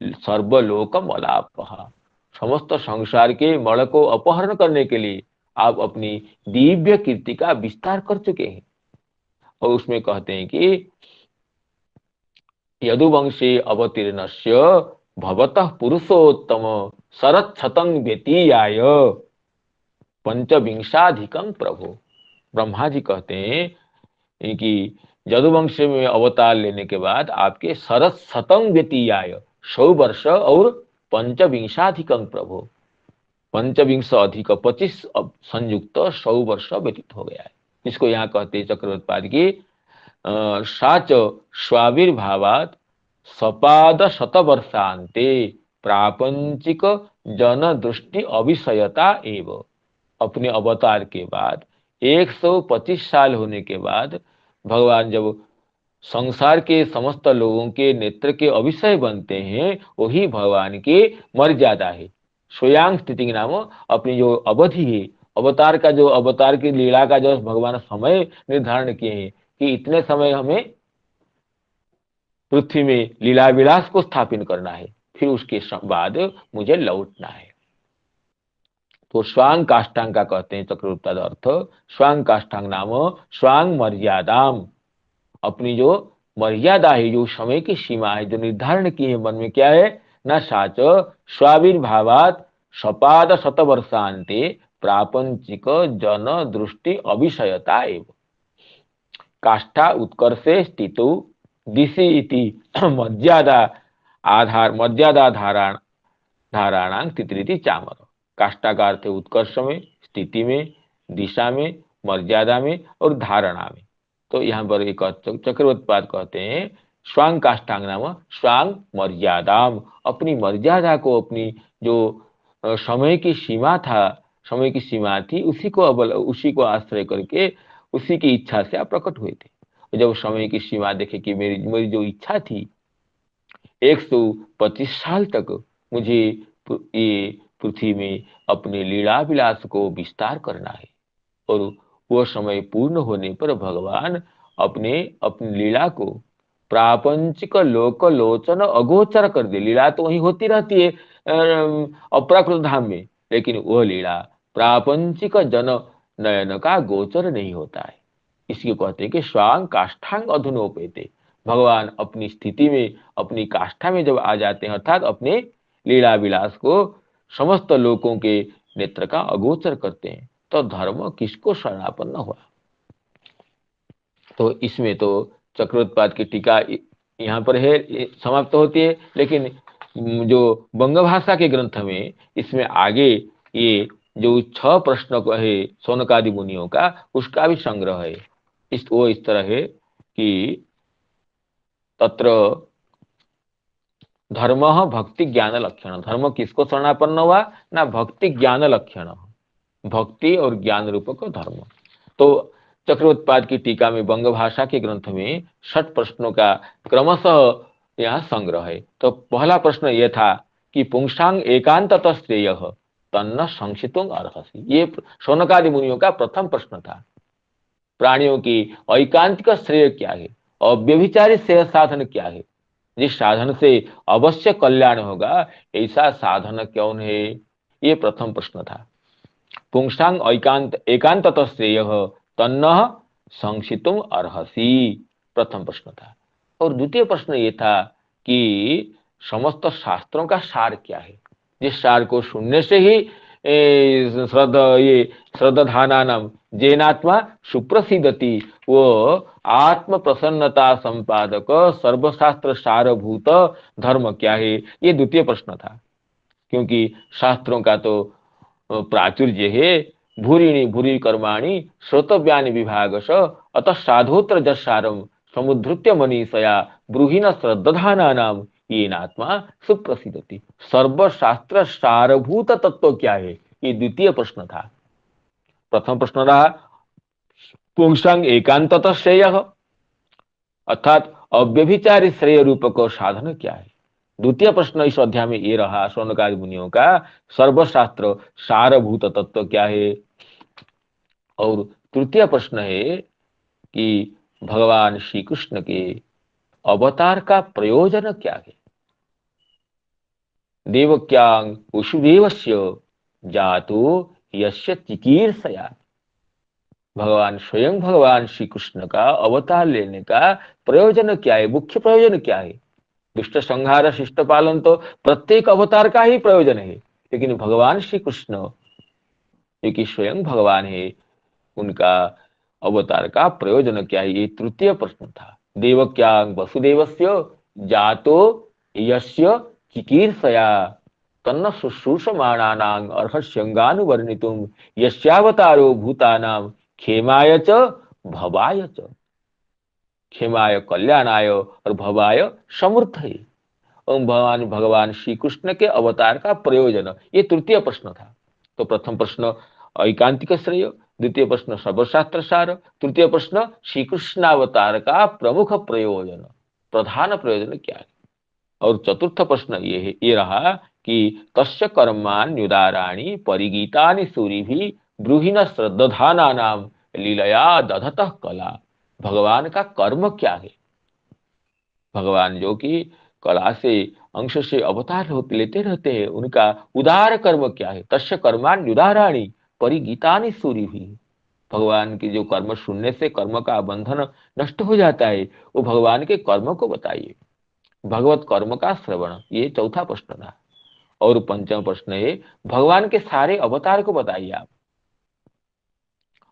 सर्वलोक मलापह, समस्त संसार के मल को अपहरण करने के लिए आप अपनी दिव्य कीर्ति का विस्तार कर चुके हैं। और उसमें कहते हैं कि यदुवंशे अवतीर्णस्य भवतः पुरुषोत्तम शरच्छतं व्यतीयाय पंचविंशाधिकं प्रभु। ब्रह्मा जी कहते हैं कि यदुवंश में अवतार लेने के बाद आपके शरच्छतं व्यतीयाय 100 वर्ष और पंचविंशाधिकं प्रभु, पंचविंश अधिक 25 संयुक्त 100 वर्ष व्यतीत हो गया है। इसको यहाँ कहते हैं चक्रवर्ती की साच स्वाविर्भावात सपाद शतवर्षांते प्रापंचिक जन दृष्टि अभिषयता एवं। अपने अवतार के बाद 125 साल होने के बाद भगवान जब संसार के समस्त लोगों के नेत्र के अभिषय बनते हैं, वही भगवान की मर्यादा है। स्वयं स्थिति नाम अपनी जो अवधि है, अवतार का जो अवतार की लीला का जो भगवान समय निर्धारण किए हैं कि इतने समय हमें पृथ्वी में लीला विलास को स्थापित करना है, फिर उसके बाद मुझे लौटना है। तो स्वांग काष्टांग का कहते हैं चक्रवृत्ताद अर्थ, स्वांग काष्टांग नाम स्वांग मर्यादाम, अपनी जो मर्यादा है, जो समय की सीमा है, जो निर्धारण की है मन में, क्या है न साच स्वाविर्भावात सपाद शतवर्षांते प्रापंचिक जन दृष्टि अभिषयता एवं। काष्ठा उत्कर्षे स्थितो दिशि इति मर्यादा धाराणां स्थिति चामर। काष्ठा का अर्थ उत्कर्ष में, स्थिति में, दिशा में, मर्यादा में और धारणा में। तो यहाँ पर एक चक्रवर्तीपाद कहते हैं स्वांग काष्ठांग नाम स्वांग मर्यादाम, अपनी मर्यादा को, अपनी जो समय की सीमा थी उसी को आश्रय करके, उसी की इच्छा से आप प्रकट हुए थे। जब समय की सीमा देखे कि मेरी जो इच्छा थी 125 साल तक मुझे ये पृथ्वी में अपने लीला विलास को विस्तार करना है, और वह समय पूर्ण होने पर भगवान अपनी लीला को प्रापंचिक लोकलोचन अगोचर कर दे। लीला तो वहीं होती रहती है अप्राकृत धाम में, लेकिन वह लीला प्रापंचिक जन नयन का गोचर नहीं होता है। इसको कहते हैं कि स्वांग काष्ठांग अधुनोपेते, भगवान अपनी स्थिति में, अपनी काष्ठा में जब आ जाते हैं, अर्थात अपने लीला विलास को समस्त लोगों के नेत्र का अगोचर करते हैं, तो धर्म किसको शरणापन्न हुआ। तो इसमें तो चक्रवृत्पाद की टीका यहाँ पर है, समाप्त होती है। लेकिन जो बंग भाषा के ग्रंथ में इसमें आगे ये जो 6 प्रश्न है शौनकादि मुनियों का, उसका भी संग्रह है। वो इस तरह है कि तत्र धर्म भक्ति ज्ञान लक्षण, धर्म किसको शरणापन्न हुआ ना, भक्ति ज्ञान लक्षण, भक्ति और ज्ञान रूपक धर्म। तो चक्रवृत्पाद की टीका में बंग भाषा के ग्रंथ में 6 प्रश्नों का क्रमशः यहाँ संग्रह है। तो पहला प्रश्न यह था कि पुंसांग एकांततः श्रेय तन्न संक्षिप्तुं अर्हसि। ये शौनकादि मुनियों का प्रथम प्रश्न था। प्राणियों की ऐकांतिक श्रेय क्या है, अव्यभिचारी श्रेय साधन क्या है, जिस साधन से अवश्य कल्याण होगा ऐसा साधन कौन है, ये प्रथम प्रश्न था। पुंसांग एकांततः श्रेय तन्न संक्षिप्तुं अर्हसि, प्रथम प्रश्न था। और द्वितीय प्रश्न ये था कि समस्त शास्त्रों का सार क्या है, जिस सार को सुनने से ही श्रद्धाना नाम जैनात्मा सुप्रसिद्धति, वो आत्म प्रसन्नता संपादक सर्वशास्त्र सारभूत धर्म क्या है, ये द्वितीय प्रश्न था। क्योंकि शास्त्रों का तो प्राचुर्य है, भूरिणी भूरि कर्माणि श्रोतव्यानि विभागश अतः साधोत्र जसारम समुद्धृत्य मनीषया ब्रूहिण श्रद्धाना नाम येनात्मा सुप्रसिद्धति। सर्वशास्त्र सारभूत तत्व क्या है, ये द्वितीय प्रश्न था। प्रथम प्रश्न रहा पुंसांग एकांततः श्रेयः, अर्थात अव्यभिचारी श्रेय रूप को साधन क्या है। द्वितीय प्रश्न इस अध्याय में ये रहा शौनकादि मुनियों का, सर्वशास्त्र सारभूत तत्व क्या है। और तृतीय प्रश्न है कि भगवान श्री कृष्ण के अवतार का प्रयोजन क्या है। देवक्यांग वसुदेवस्य जातो यस्य चिकीर्षया, भगवान स्वयं भगवान श्री कृष्ण का अवतार लेने का प्रयोजन क्या है, मुख्य प्रयोजन क्या है। दुष्ट संहार शिष्ट पालन तो प्रत्येक अवतार का ही प्रयोजन है, लेकिन भगवान श्री कृष्ण जो कि स्वयं भगवान है, उनका अवतार का प्रयोजन क्या है, ये तृतीय प्रश्न था। देवक्यांग वसुदेवस्य जातो यस्य चिकीर्षया तन्न शुश्रूषमाणानां अर्हस्यंगानुवर्णितुम यस्यावतारो भूतानां क्षेमाय च भवाय च, क्षेमाय कल्याणाय और भवाय समृद्धये। और भगवान श्री कृष्ण के अवतार का प्रयोजन, ये तृतीय प्रश्न था। तो प्रथम प्रश्न ऐकांतिक श्रेय, द्वितीय प्रश्न सर्वशास्त्र सार, तृतीय प्रश्न श्री कृष्णावतार का प्रमुख प्रयोजन, प्रधान प्रयोजन क्या है। और चतुर्थ प्रश्न ये है, ये रहा कि तस्य कर्माण्युदाराणि परिगीतानि सूरिभिः ब्रूहिण श्रद्धाना नाम लीलया दधतः कला। भगवान का कर्म क्या है, भगवान जो कि कला से अंश से अवतार लेते रहते हैं, उनका उदार कर्म क्या है। तस्य कर्माण्युदाराणि परिगीतानि सूरिभिः, भगवान के जो कर्म सुनने से कर्म का बंधन नष्ट हो जाता है, वो भगवान के कर्म को बताइए। भगवत कर्म का श्रवण, ये चौथा प्रश्न था। और पंचम प्रश्न है भगवान के सारे अवतार को बताइए आप।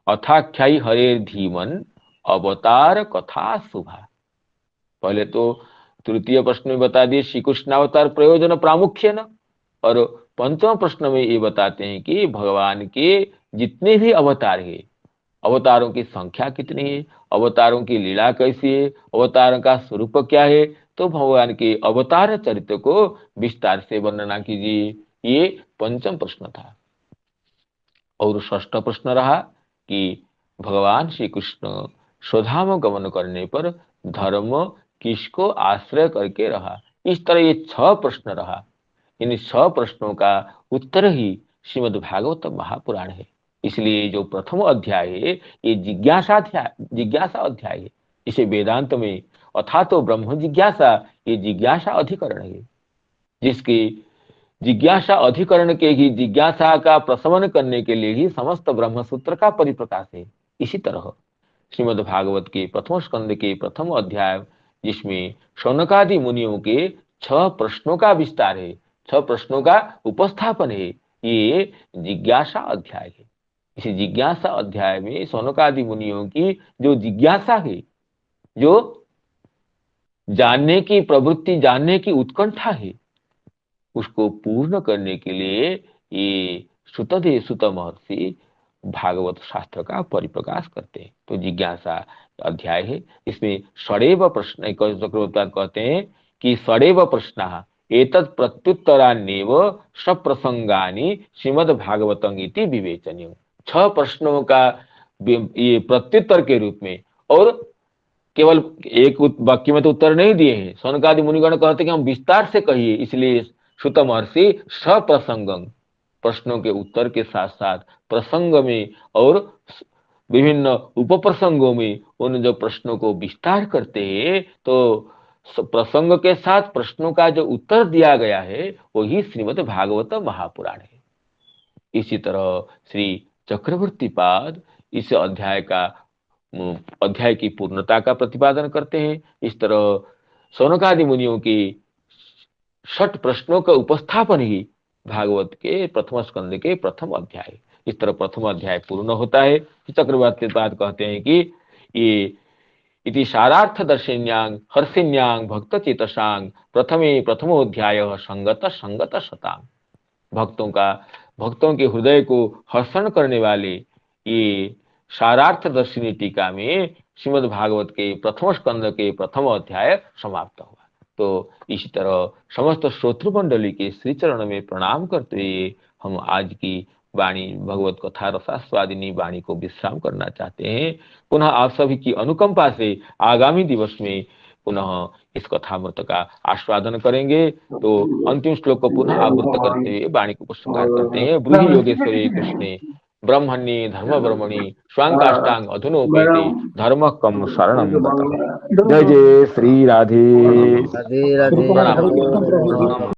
अथाख्यायी हरेर धीमन अवतार कथा शुभा। पहले तो तृतीय प्रश्न में बता दिए श्री कृष्णावतार प्रयोजन प्रामुख्य न, और पंचम प्रश्न में ये बताते हैं कि भगवान के जितने भी अवतार है, अवतारों की संख्या कितनी है, अवतारों की लीला कैसी है, अवतारों का स्वरूप क्या है। तो भगवान के अवतार चरित्र को विस्तार से वर्णना कीजिए, ये पंचम प्रश्न था। और षष्ठ प्रश्न रहा कि भगवान श्री कृष्ण स्वधाम गमन करने पर धर्म किसको आश्रय करके रहा। इस तरह ये 6 प्रश्न रहा। इन 6 प्रश्नों का उत्तर ही श्रीमद् भागवत महापुराण है। इसलिए जो प्रथम अध्याय है ये जिज्ञासा अध्याय है। इसे वेदांत में अथा तो ब्रह्म जिज्ञासा, ये जिज्ञासा अधिकरण है, जिसकी जिज्ञासा अधिकरण के ही जिज्ञासा का प्रशमन करने के लिए ही समस्त ब्रह्म सूत्र का परिप्रकाश है। इसी तरह श्रीमद् भागवत के प्रथम स्कंद के प्रथम अध्याय, जिसमें शौनकादि मुनियों के 6 प्रश्नों का विस्तार है, 6 प्रश्नों का उपस्थापन है, ये जिज्ञासा अध्याय है। इसी जिज्ञासा अध्याय में शौनकादि मुनियों की जो जिज्ञासा है, जो जानने की प्रवृत्ति, जानने की उत्कंठा है, उसको पूर्ण करने के लिए ये सुतदेव सुत महर्षि भागवत शास्त्र का परिप्रकाश करते हैं। तो जिज्ञासा अध्याय है, इसमें षडेव प्रश्न चक्रवर्ती कहते हैं कि षडेव प्रश्न एतत् प्रत्युत्तरान्येव सप्रसंगानि श्रीमद् भागवतम् इति विवेचनीयम्। 6 प्रश्नों का ये प्रत्युत्तर के रूप में, और केवल एक वाक्य में तो उत्तर नहीं दिए हैं। सनकादि मुनिगण कहते कि हम विस्तार से कहिए, इसलिए सुत महर्षि सप्रसंगम, प्रश्नों के उत्तर के साथ साथ प्रसंग में और विभिन्न उपप्रसंगों में उन जो प्रश्नों को विस्तार करते हैं, तो प्रसंग के साथ प्रश्नों का जो उत्तर दिया गया है वही श्रीमद् भागवत महापुराण है। इसी तरह श्री चक्रवर्ती पाद इस अध्याय की पूर्णता का प्रतिपादन करते हैं। इस तरह शौनकादि मुनियों की षट प्रश्नों का उपस्थापन ही भागवत के प्रथम स्कंद के प्रथम अध्याय। इस तरह प्रथम अध्याय पूर्ण होता है। चक्रवर्ती बाद कहते हैं कि ये इति सारार्थ दर्शिन्यांग हर्षिन्यांग भक्त चेतसांग प्रथमे प्रथमोध्याय संगत संगत शतांग। भक्तों के हृदय को हर्षण करने वाले ये सारार्थ दर्शिनी टीका में श्रीमद् भागवत के प्रथम स्कंद के प्रथम अध्याय समाप्त हुआ। तो इसी तरह समस्त श्रोतृ मंडली के श्री चरण में प्रणाम करते हुए हम आज की वाणी भगवत कथा रसास्वादिनी वाणी को विश्राम करना चाहते हैं। पुनः आप सभी की अनुकंपा से आगामी दिवस में पुनः इस कथामृत का आस्वादन करेंगे। तो अंतिम श्लोक को पुनः आवृत्त करते हुए वाणी को उपसंहार करते हैं। ब्रूहि योगेश्वरे कृष्णे ब्रह्मण्ये धर्म ब्रह्मणि स्वांकाष्टांग अधुनोपेते धर्म कम शरणम गतः। जय जय श्री राधे। राधे राधे। प्रणाम।